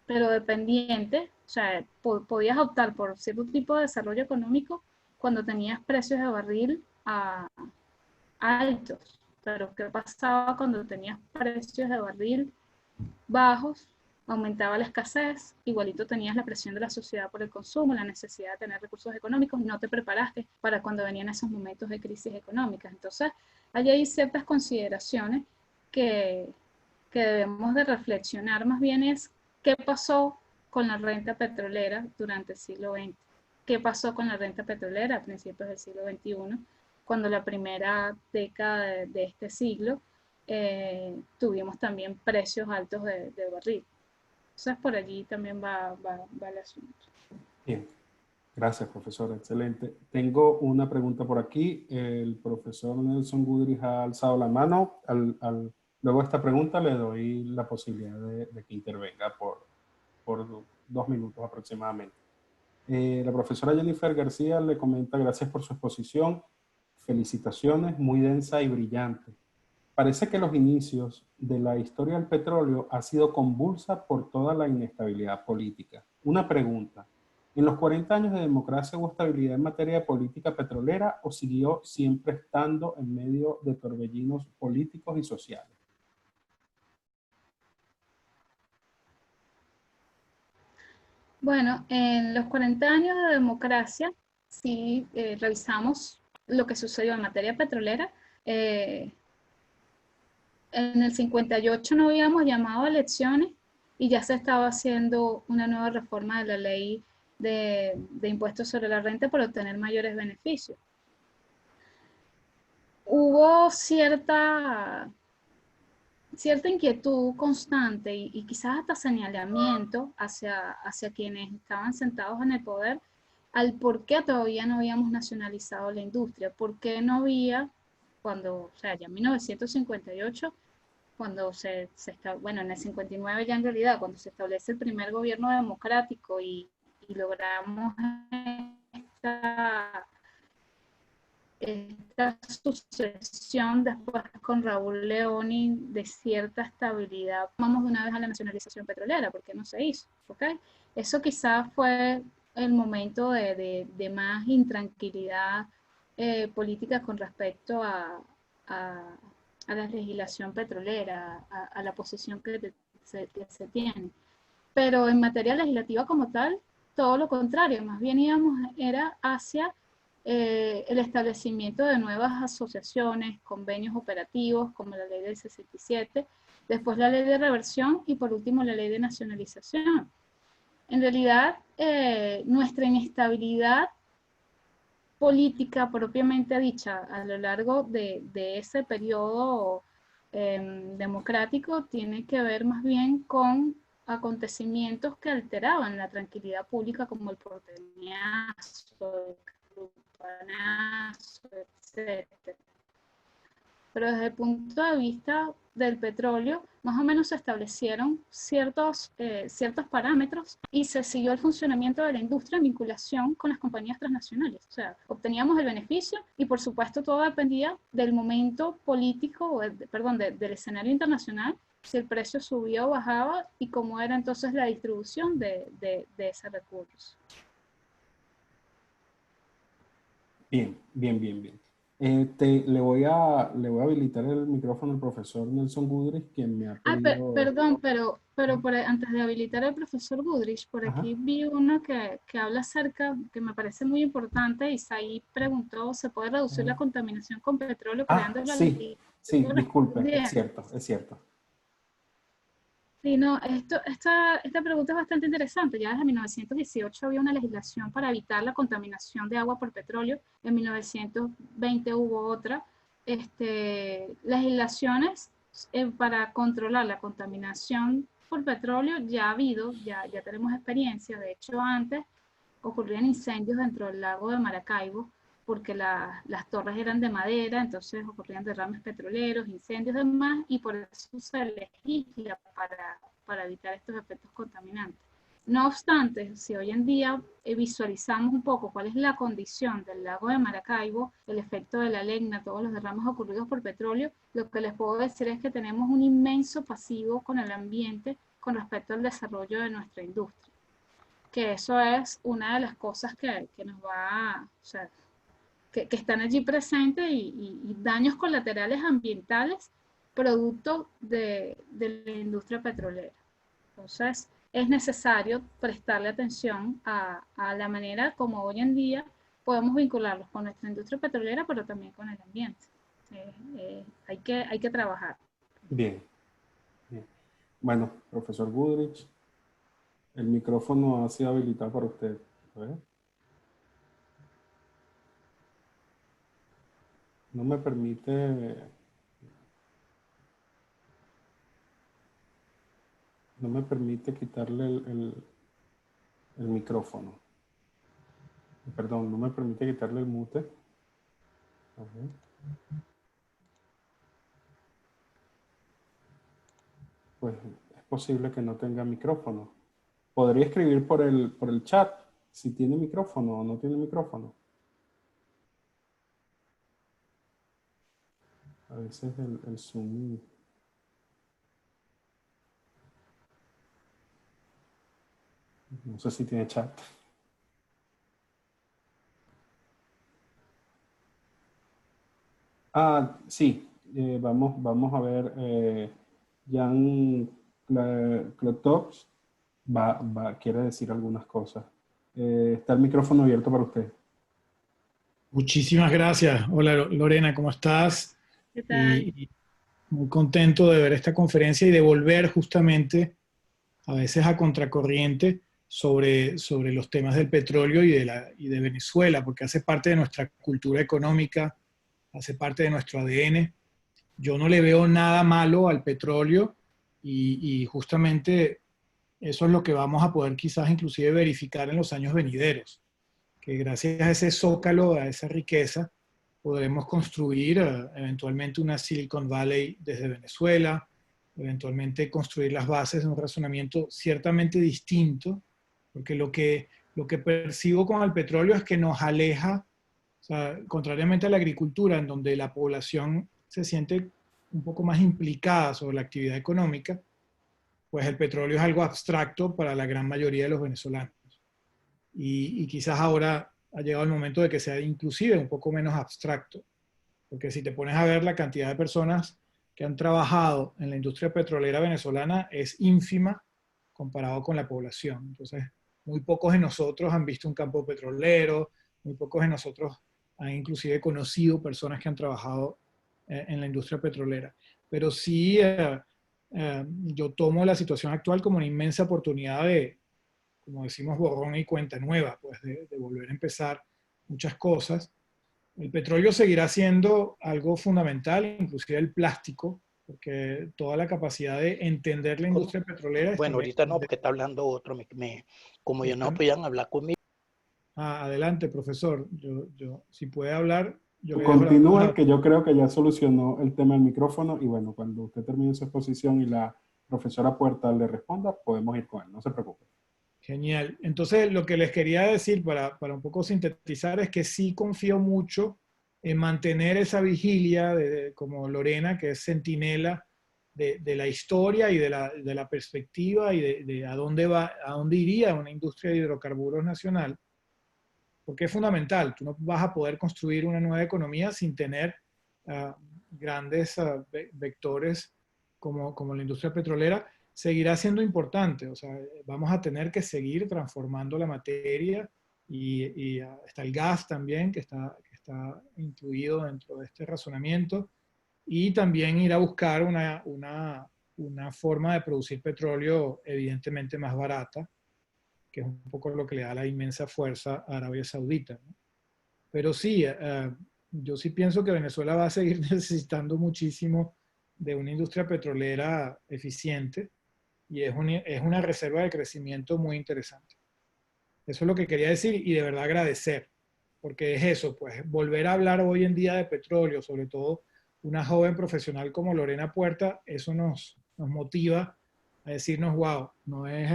pero dependiente, o sea, podías optar por cierto tipo de desarrollo económico cuando tenías precios de barril altos. Pero ¿qué pasaba cuando tenías precios de barril bajos? Aumentaba la escasez, igualito tenías la presión de la sociedad por el consumo, la necesidad de tener recursos económicos, no te preparaste para cuando venían esos momentos de crisis económicas. Entonces, allí hay ciertas consideraciones que debemos de reflexionar más bien es qué pasó con la renta petrolera durante el siglo XX, qué pasó con la renta petrolera a principios del siglo XXI, cuando la primera década de este siglo tuvimos también precios altos de barril. Entonces por allí también va el asunto. Bien, gracias profesora, excelente. Tengo una pregunta por aquí. El profesor Nelson Goodrich ha alzado la mano. Luego de esta pregunta le doy la posibilidad de que intervenga por 2 minutos aproximadamente. La profesora Jennifer García le comenta: gracias por su exposición, felicitaciones, muy densa y brillante. Parece que los inicios de la historia del petróleo ha sido convulsa por toda la inestabilidad política. Una pregunta: ¿en los 40 años de democracia hubo estabilidad en materia de política petrolera o siguió siempre estando en medio de torbellinos políticos y sociales? Bueno, en los 40 años de democracia, si revisamos lo que sucedió en materia petrolera, en el 58 no habíamos llamado a elecciones y ya se estaba haciendo una nueva reforma de la ley de impuestos sobre la renta para obtener mayores beneficios. Hubo cierta inquietud constante y quizás hasta señalamiento hacia quienes estaban sentados en el poder al por qué todavía no habíamos nacionalizado la industria, por qué no había, cuando, o sea, ya en 1958, cuando bueno, en el 59 ya en realidad, cuando se establece el primer gobierno democrático y logramos esta sucesión después con Raúl Leoni de cierta estabilidad, vamos de una vez a la nacionalización petrolera, porque no se hizo, ¿ok? Eso quizás fue el momento de más intranquilidad política con respecto a la legislación petrolera, a la posición que se tiene. Pero en materia legislativa como tal, todo lo contrario, más bien era hacia el establecimiento de nuevas asociaciones, convenios operativos, como la ley del 67, después la ley de reversión y por último la ley de nacionalización. En realidad, nuestra inestabilidad política propiamente dicha a lo largo de ese periodo democrático tiene que ver más bien con acontecimientos que alteraban la tranquilidad pública, como el porteñazo, el grupanazo, etc. Pero desde el punto de vista del petróleo, más o menos se establecieron ciertos parámetros y se siguió el funcionamiento de la industria en vinculación con las compañías transnacionales. O sea, obteníamos el beneficio y por supuesto todo dependía del momento político, del escenario internacional, si el precio subía o bajaba y cómo era entonces la distribución de ese recurso. Bien, bien, bien, bien. Le voy a habilitar el micrófono al profesor Nelson Goodrich, quien me ha pedido... Perdón, pero antes de habilitar al profesor Goodrich, por Ajá. aquí vi uno que habla acerca, que me parece muy importante, y Said preguntó, ¿se puede reducir la contaminación con petróleo creando la Sí, sí, disculpe, es cierto, es cierto. Sí, no, esta pregunta es bastante interesante. Ya desde 1918 había una legislación para evitar la contaminación de agua por petróleo. En 1920 hubo otra. Legislaciones para controlar la contaminación por petróleo ya ha habido, ya tenemos experiencia. De hecho, antes ocurrían incendios dentro del lago de Maracaibo porque las torres eran de madera, entonces ocurrían derrames petroleros, incendios y demás, y por eso se legisla para evitar estos efectos contaminantes. No obstante, si hoy en día visualizamos un poco cuál es la condición del lago de Maracaibo, el efecto de la legna, todos los derrames ocurridos por petróleo, lo que les puedo decir es que tenemos un inmenso pasivo con el ambiente con respecto al desarrollo de nuestra industria. Que eso es una de las cosas que nos va, o sea, que están allí presentes y daños colaterales ambientales producto de la industria petrolera. Entonces, es necesario prestarle atención a la manera como hoy en día podemos vincularlos con nuestra industria petrolera, pero también con el ambiente. Hay que trabajar. Bien, bien. Bueno, profesor Goodrich, el micrófono ha sido habilitado para usted. A ver. No me permite... No me permite quitarle el micrófono. Perdón, no me permite quitarle el mute. A ver. Pues es posible que no tenga micrófono. Podría escribir por el chat si tiene micrófono o no tiene micrófono. A veces el Zoom... No sé si tiene chat. Sí. Vamos a ver. Jan Klotox quiere decir algunas cosas. Está el micrófono abierto para usted. Muchísimas gracias. Hola Lorena, ¿cómo estás? ¿Qué tal? muy contento de ver esta conferencia y de volver justamente a veces a contracorriente sobre los temas del petróleo y de Venezuela, porque hace parte de nuestra cultura económica, hace parte de nuestro ADN. Yo no le veo nada malo al petróleo y justamente eso es lo que vamos a poder quizás inclusive verificar en los años venideros, que gracias a ese zócalo, a esa riqueza, podremos construir eventualmente una Silicon Valley desde Venezuela, eventualmente construir las bases de un razonamiento ciertamente distinto, porque lo que percibo con el petróleo es que nos aleja, o sea, contrariamente a la agricultura, en donde la población se siente un poco más implicada sobre la actividad económica, pues el petróleo es algo abstracto para la gran mayoría de los venezolanos. Y quizás ahora ha llegado el momento de que sea inclusive un poco menos abstracto, porque si te pones a ver la cantidad de personas que han trabajado en la industria petrolera venezolana es ínfima comparado con la población. Entonces, muy pocos de nosotros han visto un campo petrolero, muy pocos de nosotros han inclusive conocido personas que han trabajado en la industria petrolera. Pero sí, yo tomo la situación actual como una inmensa oportunidad de, como decimos, borrón y cuenta nueva, pues de volver a empezar muchas cosas. El petróleo seguirá siendo algo fundamental, inclusive el plástico, porque toda la capacidad de entender la industria petrolera está Bueno, en ahorita no, porque está hablando otro. Como yo no está, podían hablar conmigo. adelante, profesor. Si puede hablar, yo Tú le dejo la continúe, palabra. que yo creo que ya solucionó el tema del micrófono y bueno, cuando usted termine su exposición y la profesora Puerta le responda, podemos ir con él, no se preocupe. Genial. Entonces, lo que les quería decir para un poco sintetizar es que sí confío mucho en mantener esa vigilia como Lorena, que es centinela de la historia y de la perspectiva y de a dónde va, a dónde iría una industria de hidrocarburos nacional, porque es fundamental. Tú no vas a poder construir una nueva economía sin tener grandes vectores como la industria petrolera. Seguirá siendo importante, o sea, vamos a tener que seguir transformando la materia y está el gas también que está incluido dentro de este razonamiento y también ir a buscar una forma de producir petróleo evidentemente más barata, que es un poco lo que le da la inmensa fuerza a Arabia Saudita, ¿no? Pero sí, yo sí pienso que Venezuela va a seguir necesitando muchísimo de una industria petrolera eficiente y es una reserva de crecimiento muy interesante. Eso es lo que quería decir y de verdad agradecer, porque es eso, pues volver a hablar hoy en día de petróleo, sobre todo una joven profesional como Lorena Puerta, eso nos motiva a decirnos, wow, no es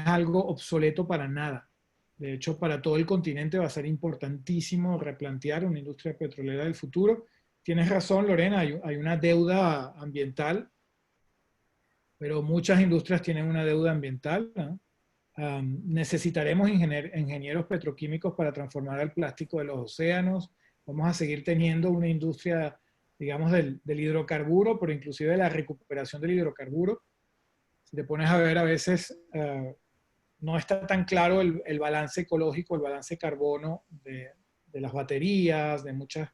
algo obsoleto para nada. De hecho, para todo el continente va a ser importantísimo replantear una industria petrolera del futuro. Tienes razón, Lorena, hay una deuda ambiental, pero muchas industrias tienen una deuda ambiental, ¿no? Necesitaremos ingenieros petroquímicos para transformar el plástico de los océanos. Vamos a seguir teniendo una industria, digamos, del hidrocarburo, pero inclusive de la recuperación del hidrocarburo. Si te pones a ver, a veces no está tan claro el balance ecológico, el balance carbono de las baterías, de muchas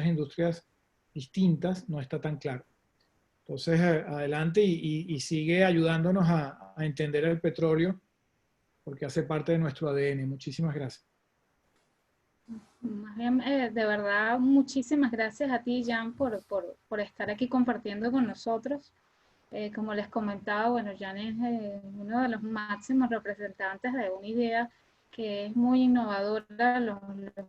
industrias distintas, no está tan claro. Entonces, adelante y sigue ayudándonos a entender el petróleo, porque hace parte de nuestro ADN. Muchísimas gracias. Más bien, de verdad, muchísimas gracias a ti, Jan, por estar aquí compartiendo con nosotros. Como les comentaba, bueno, Jan es uno de los máximos representantes de una idea que es muy innovadora. Los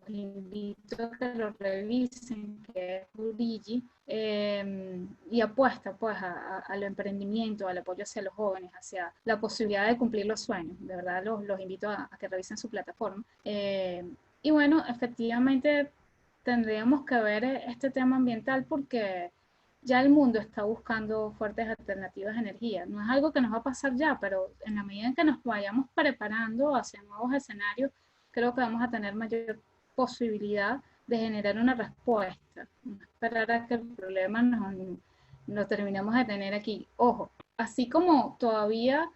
invito a que lo revisen, que es Udigi, y apuesta pues al emprendimiento, al apoyo hacia los jóvenes, hacia la posibilidad de cumplir los sueños. De verdad los invito a que revisen su plataforma. Y bueno, efectivamente tendríamos que ver este tema ambiental porque ya el mundo está buscando fuertes alternativas de energía. No es algo que nos va a pasar ya, pero en la medida en que nos vayamos preparando hacia nuevos escenarios, creo que vamos a tener mayor posibilidad de generar una respuesta. No esperar a que el problema nos terminemos de tener aquí. Ojo, así como todavía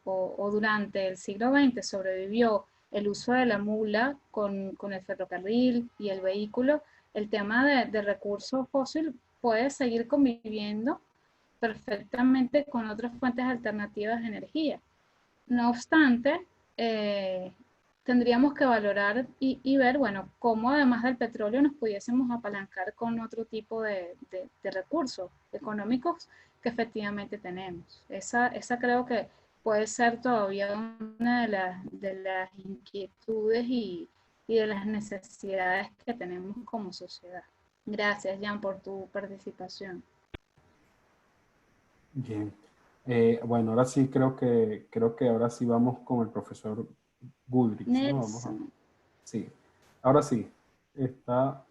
o durante el siglo XX sobrevivió el uso de la mula con el ferrocarril y el vehículo, el tema de recursos fósiles puede seguir conviviendo perfectamente con otras fuentes alternativas de energía. No obstante, tendríamos que valorar y ver, bueno, cómo además del petróleo nos pudiésemos apalancar con otro tipo de recursos económicos que efectivamente tenemos. Esa creo que puede ser todavía una de las inquietudes y de las necesidades que tenemos como sociedad. Gracias, Jan, por tu participación. Bien. Bueno, ahora sí creo que ahora sí vamos con el profesor Goodrich, ¿no? Vamos a, sí. Ahora sí. Está.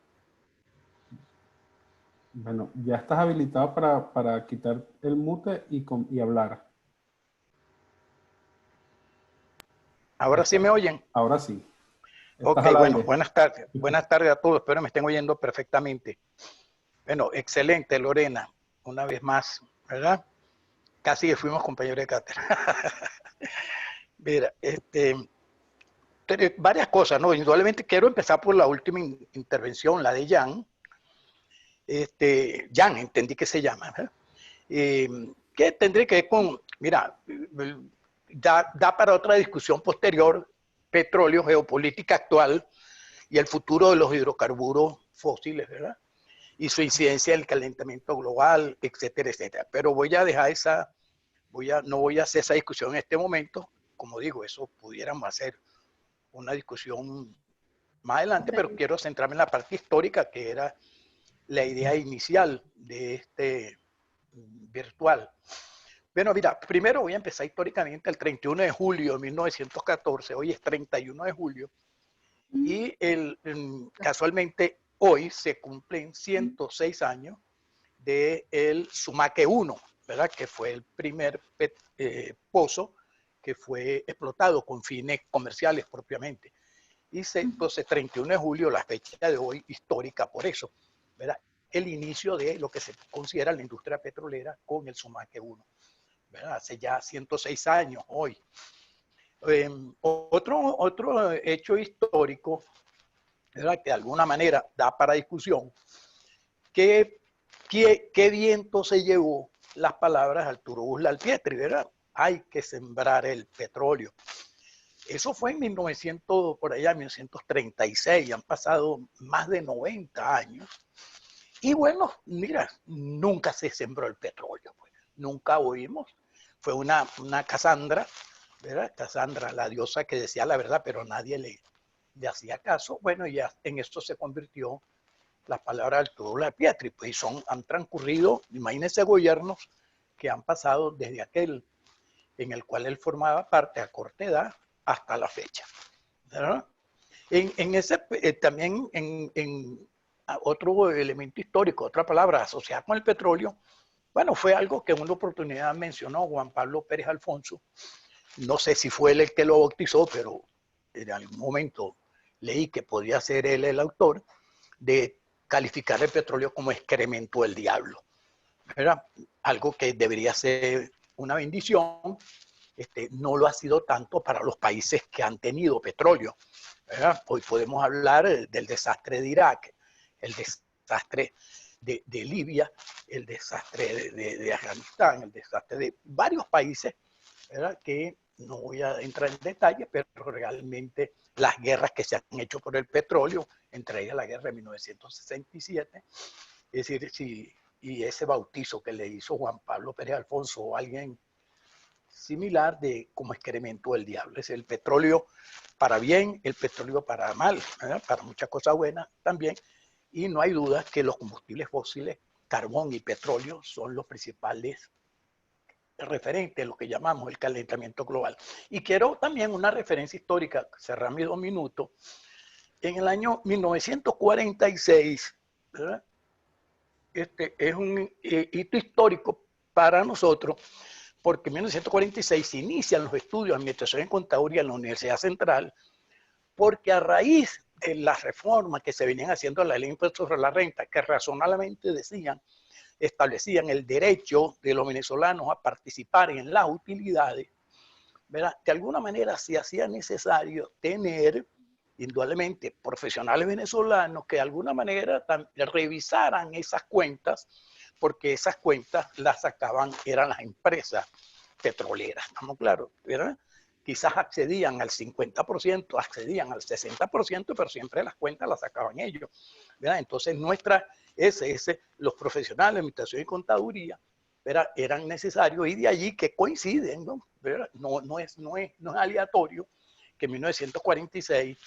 Bueno, ya estás habilitado para quitar el mute y hablar. Ahora sí me oyen. Ahora sí. Ok, bueno, buenas tardes. Buenas tardes a todos. Espero me estén oyendo perfectamente. Bueno, excelente, Lorena. Una vez más, ¿verdad? Casi que fuimos compañeros de cátedra. Mira, varias cosas, ¿no? Indudablemente quiero empezar por la última intervención, la de Jan. Jan, entendí que se llama, ¿verdad? Que tendría que ver con, mira, da para otra discusión posterior, petróleo, geopolítica actual y el futuro de los hidrocarburos fósiles, ¿verdad? Y su incidencia en el calentamiento global, etcétera, etcétera. Pero voy a dejar no voy a hacer esa discusión en este momento. Como digo, eso pudiéramos hacer una discusión más adelante, pero quiero centrarme en la parte histórica, que era la idea inicial de este virtual. Bueno, mira, primero voy a empezar históricamente el 31 de julio de 1914, hoy es 31 de julio, y casualmente hoy se cumplen 106 años del Sumaque 1, ¿verdad? Que fue el primer pozo que fue explotado con fines comerciales propiamente. Y entonces 31 de julio, la fecha de hoy histórica por eso, ¿verdad? El inicio de lo que se considera la industria petrolera con el Sumaque 1, ¿verdad? Hace ya 106 años hoy. Otro hecho histórico, ¿verdad? Que de alguna manera da para discusión, ¿qué viento se llevó las palabras Arturo Uslar-Pietri, ¿verdad? Hay que sembrar el petróleo. Eso fue en 1900, por allá, 1936, han pasado más de 90 años. Y bueno, mira, nunca se sembró el petróleo, pues. Nunca oímos. Fue una Casandra, ¿verdad? Casandra, la diosa que decía la verdad, pero nadie le hacía caso. Bueno, y ya en esto se convirtió las palabras de Arturo Uslar-Pietri, pues han transcurrido, imagínense, gobiernos que han pasado desde aquel en el cual él formaba parte a corta edad hasta la fecha, ¿verdad? También en otro elemento histórico, otra palabra asociada con el petróleo, bueno, fue algo que en una oportunidad mencionó Juan Pablo Pérez Alfonso. No sé si fue él el que lo bautizó, pero en algún momento leí que podía ser él el autor de calificar el petróleo como excremento del diablo, ¿verdad? Algo que debería ser una bendición. No lo ha sido tanto para los países que han tenido petróleo, ¿verdad? Hoy podemos hablar del desastre de Irak, el desastre de Libia, el desastre de Afganistán, el desastre de varios países, ¿verdad? Que no voy a entrar en detalle, pero realmente las guerras que se han hecho por el petróleo, entre ellas la guerra de 1967, es decir, y ese bautizo que le hizo Juan Pablo Pérez Alfonso o alguien similar de como excremento del diablo. Es el petróleo para bien, el petróleo para mal, ¿verdad? Para muchas cosas buenas también. Y no hay duda que los combustibles fósiles, carbón y petróleo, son los principales referentes, lo que llamamos el calentamiento global. Y quiero también una referencia histórica, cerrar mis 2 minutos. En el año 1946, ¿verdad? Es un hito histórico para nosotros, porque en 1946 se inician los estudios de administración en contaduría en la Universidad Central, porque a raíz de las reformas que se venían haciendo a la ley de impuestos sobre la renta, que razonablemente establecían el derecho de los venezolanos a participar en las utilidades, ¿verdad? De alguna manera se hacía necesario tener indudablemente profesionales venezolanos que de alguna manera revisaran esas cuentas, porque esas cuentas las sacaban, eran las empresas petroleras, ¿estamos claros? ¿Verdad? Quizás accedían al 50%, accedían al 60%, pero siempre las cuentas las sacaban ellos, ¿verdad? Entonces nuestra SS, los profesionales de administración y contaduría, ¿verdad? Eran necesarios, y de allí que coinciden, ¿no? No es aleatorio que en 1946,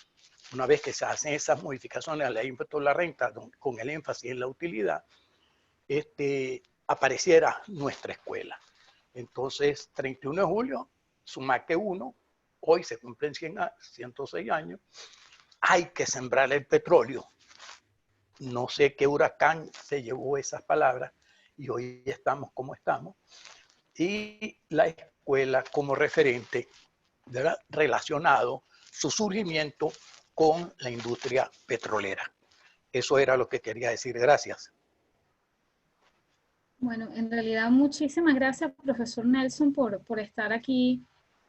una vez que se hacen esas modificaciones a la ley de impuesto a la renta, con el énfasis en la utilidad, apareciera nuestra escuela. Entonces, 31 de julio, Sumaque 1, hoy se cumplen 106 años, hay que sembrar el petróleo. No sé qué huracán se llevó esas palabras y hoy estamos como estamos. Y la escuela como referente, ¿verdad?, relacionado su surgimiento con la industria petrolera. Eso era lo que quería decir. Gracias. Bueno, en realidad muchísimas gracias, profesor Nelson, por estar aquí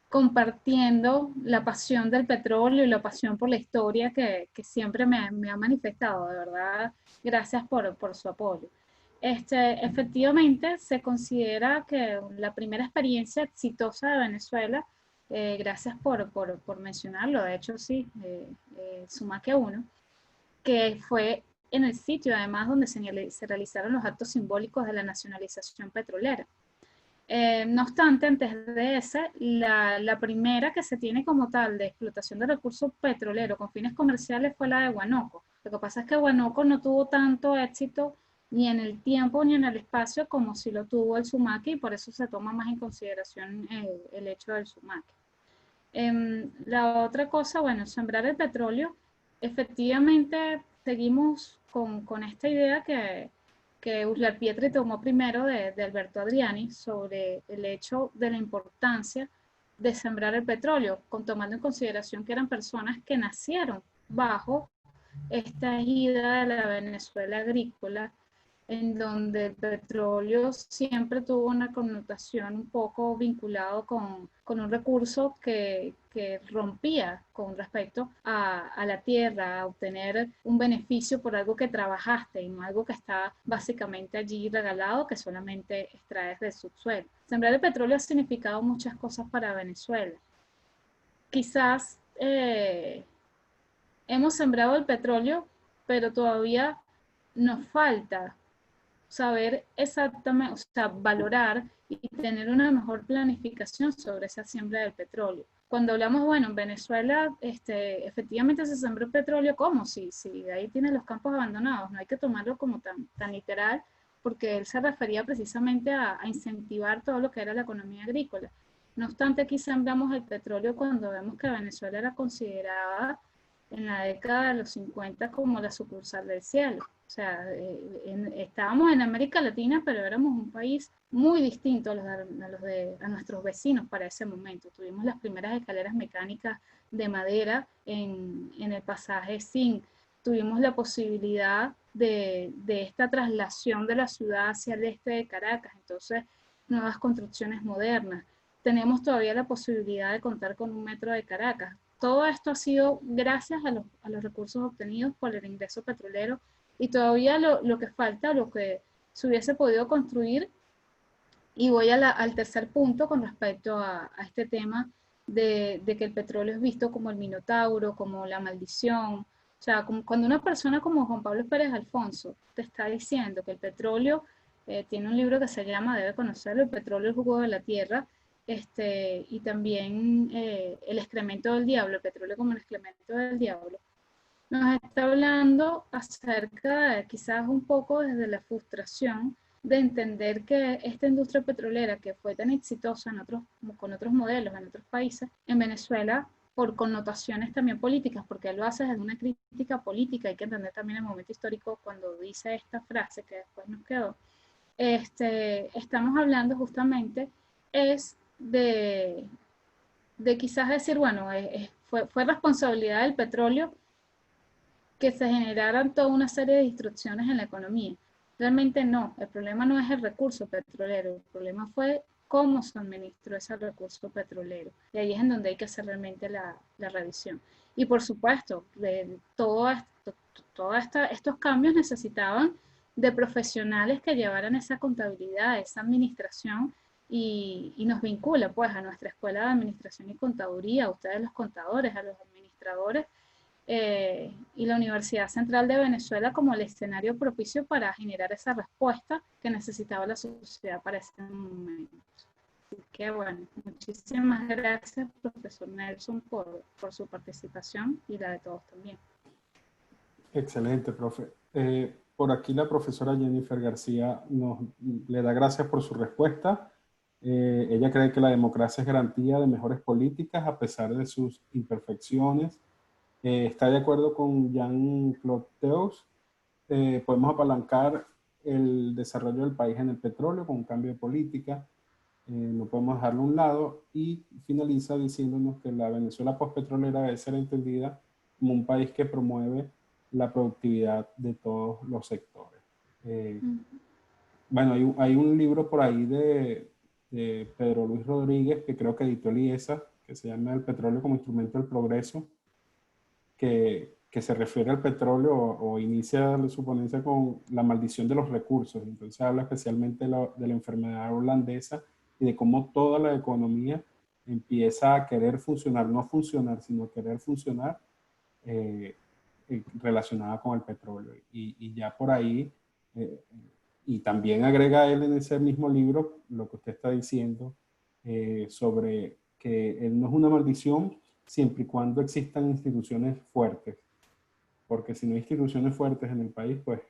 compartiendo la pasión del petróleo y la pasión por la historia que siempre me ha manifestado. De verdad, gracias por su apoyo. Efectivamente, se considera que la primera experiencia exitosa de Venezuela, gracias por mencionarlo, de hecho sí, Sumaque 1, que fue en el sitio además donde se realizaron los actos simbólicos de la nacionalización petrolera. No obstante, antes de esa, la primera que se tiene como tal de explotación de recursos petroleros con fines comerciales fue la de Huánuco. Lo que pasa es que Huánuco no tuvo tanto éxito ni en el tiempo ni en el espacio como si lo tuvo el Sumaque, y por eso se toma más en consideración el hecho del Sumaque. La otra cosa, bueno, sembrar el petróleo, efectivamente seguimos con esta idea que Uslar Pietri tomó primero de Alberto Adriani sobre el hecho de la importancia de sembrar el petróleo, tomando en consideración que eran personas que nacieron bajo esta ida de la Venezuela agrícola, en donde el petróleo siempre tuvo una connotación un poco vinculado con un recurso que rompía con respecto a la tierra, a obtener un beneficio por algo que trabajaste y no algo que está básicamente allí regalado, que solamente extraes del subsuelo. Sembrar el petróleo ha significado muchas cosas para Venezuela. Quizás hemos sembrado el petróleo, pero todavía nos falta saber exactamente, o sea, valorar y tener una mejor planificación sobre esa siembra del petróleo. Cuando hablamos, bueno, en Venezuela, efectivamente se sembró el petróleo, ¿cómo? Si ahí tienen los campos abandonados, no hay que tomarlo como tan literal, porque él se refería precisamente a incentivar todo lo que era la economía agrícola. No obstante, aquí sembramos el petróleo cuando vemos que Venezuela era considerada en la década de los 50 como la sucursal del cielo. O sea, estábamos en América Latina, pero éramos un país muy distinto a nuestros vecinos para ese momento. Tuvimos las primeras escaleras mecánicas de madera en el pasaje Zinc. Tuvimos la posibilidad de esta traslación de la ciudad hacia el este de Caracas, entonces nuevas construcciones modernas. Tenemos todavía la posibilidad de contar con un metro de Caracas. Todo esto ha sido gracias a los recursos obtenidos por el ingreso petrolero, y todavía lo que falta, lo que se hubiese podido construir. Y voy al tercer punto con respecto a este tema de que el petróleo es visto como el minotauro, como la maldición. O sea, cuando una persona como Juan Pablo Pérez Alfonso te está diciendo que el petróleo, tiene un libro que se llama, debe conocerlo, El petróleo, el jugo de la tierra, y también el excremento del diablo, el petróleo como el excremento del diablo, nos está hablando acerca de, quizás un poco desde la frustración de entender que esta industria petrolera, que fue tan exitosa con otros modelos en otros países, en Venezuela, por connotaciones también políticas, porque él lo hace desde una crítica política, hay que entender también el momento histórico cuando dice esta frase que después nos quedó. Estamos hablando justamente es de quizás decir, bueno, fue responsabilidad del petróleo que se generaran toda una serie de distorsiones en la economía. Realmente no, el problema no es el recurso petrolero, el problema fue cómo se administró ese recurso petrolero. Y ahí es en donde hay que hacer realmente la revisión. Y por supuesto, estos cambios necesitaban de profesionales que llevaran esa contabilidad, esa administración, y nos vincula pues a nuestra escuela de administración y contaduría, a ustedes los contadores, a los administradores, y la Universidad Central de Venezuela como el escenario propicio para generar esa respuesta que necesitaba la sociedad para ese momento. Así que bueno, muchísimas gracias, profesor Nelson, por su participación y la de todos también. Excelente, profe. Por aquí la profesora Jennifer García le da gracias por su respuesta. Ella cree que la democracia es garantía de mejores políticas a pesar de sus imperfecciones. Está de acuerdo con Jean-Claude Teus. Podemos apalancar el desarrollo del país en el petróleo con un cambio de política. No podemos dejarlo a un lado, y finaliza diciéndonos que la Venezuela postpetrolera debe ser entendida como un país que promueve la productividad de todos los sectores. Bueno, hay un libro por ahí de Pedro Luis Rodríguez, que creo que editó el IESA, que se llama El petróleo como instrumento del progreso, que se refiere al petróleo o inicia su ponencia con la maldición de los recursos. Entonces habla especialmente de la enfermedad holandesa y de cómo toda la economía empieza a querer funcionar, no funcionar, sino querer funcionar relacionada con el petróleo. Y ya por ahí, y también agrega él en ese mismo libro lo que usted está diciendo, sobre que él no es una maldición siempre y cuando existan instituciones fuertes. Porque si no hay instituciones fuertes en el país, pues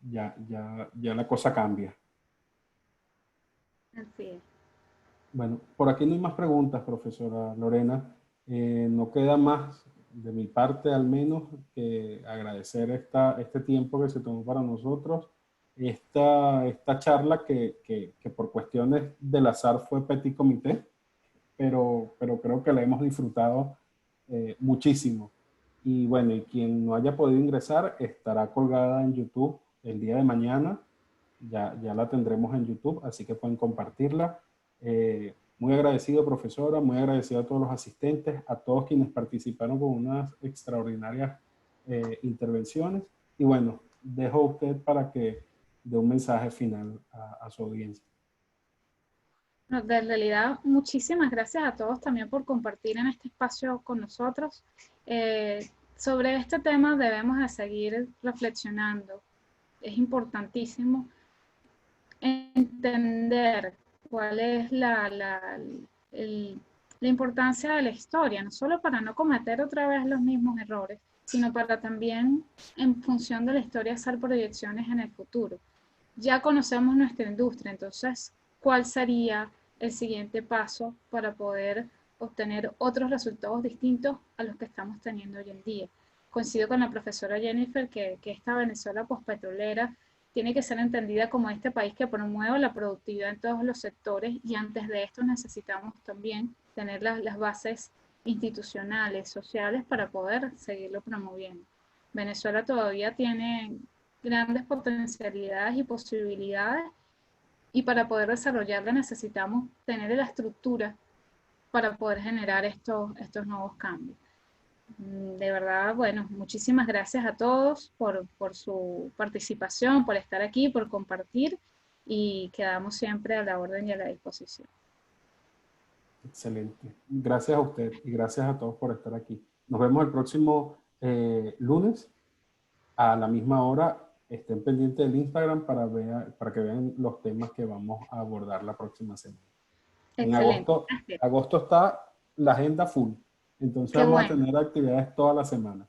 ya la cosa cambia. Así es. Bueno, por aquí no hay más preguntas, profesora Lorena. No queda más, de mi parte al menos, que agradecer este tiempo que se tomó para nosotros. Esta charla que por cuestiones del azar fue petit comité, pero creo que la hemos disfrutado muchísimo. Y bueno, y quien no haya podido ingresar, estará colgada en YouTube el día de mañana. Ya la tendremos en YouTube, así que pueden compartirla. Muy agradecido, profesora, muy agradecido a todos los asistentes, a todos quienes participaron con unas extraordinarias intervenciones. Y bueno, dejo a usted para que dé un mensaje final a su audiencia. No, de realidad, muchísimas gracias a todos también por compartir en este espacio con nosotros. Sobre este tema debemos de seguir reflexionando. Es importantísimo entender cuál es la importancia de la historia, no solo para no cometer otra vez los mismos errores, sino para también, en función de la historia, hacer proyecciones en el futuro. Ya conocemos nuestra industria, entonces, ¿cuál sería el siguiente paso para poder obtener otros resultados distintos a los que estamos teniendo hoy en día? Coincido con la profesora Jennifer que esta Venezuela postpetrolera tiene que ser entendida como este país que promueve la productividad en todos los sectores, y antes de esto necesitamos también tener las bases institucionales, sociales, para poder seguirlo promoviendo. Venezuela todavía tiene grandes potencialidades y posibilidades, y para poder desarrollarla necesitamos tener la estructura para poder generar estos nuevos cambios. De verdad, bueno, muchísimas gracias a todos por su participación, por estar aquí, por compartir, y quedamos siempre a la orden y a la disposición. Excelente. Gracias a usted y gracias a todos por estar aquí. Nos vemos el próximo lunes a la misma hora. Estén pendientes del Instagram para que vean los temas que vamos a abordar la próxima semana. Excelente. En agosto está la agenda full. Entonces vamos a tener actividades toda la semana.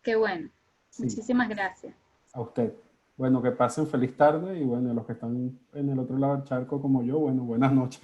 Qué bueno. Sí. Muchísimas gracias. A usted. Bueno, que pasen feliz tarde, y bueno, los que están en el otro lado del charco como yo, bueno, buenas noches.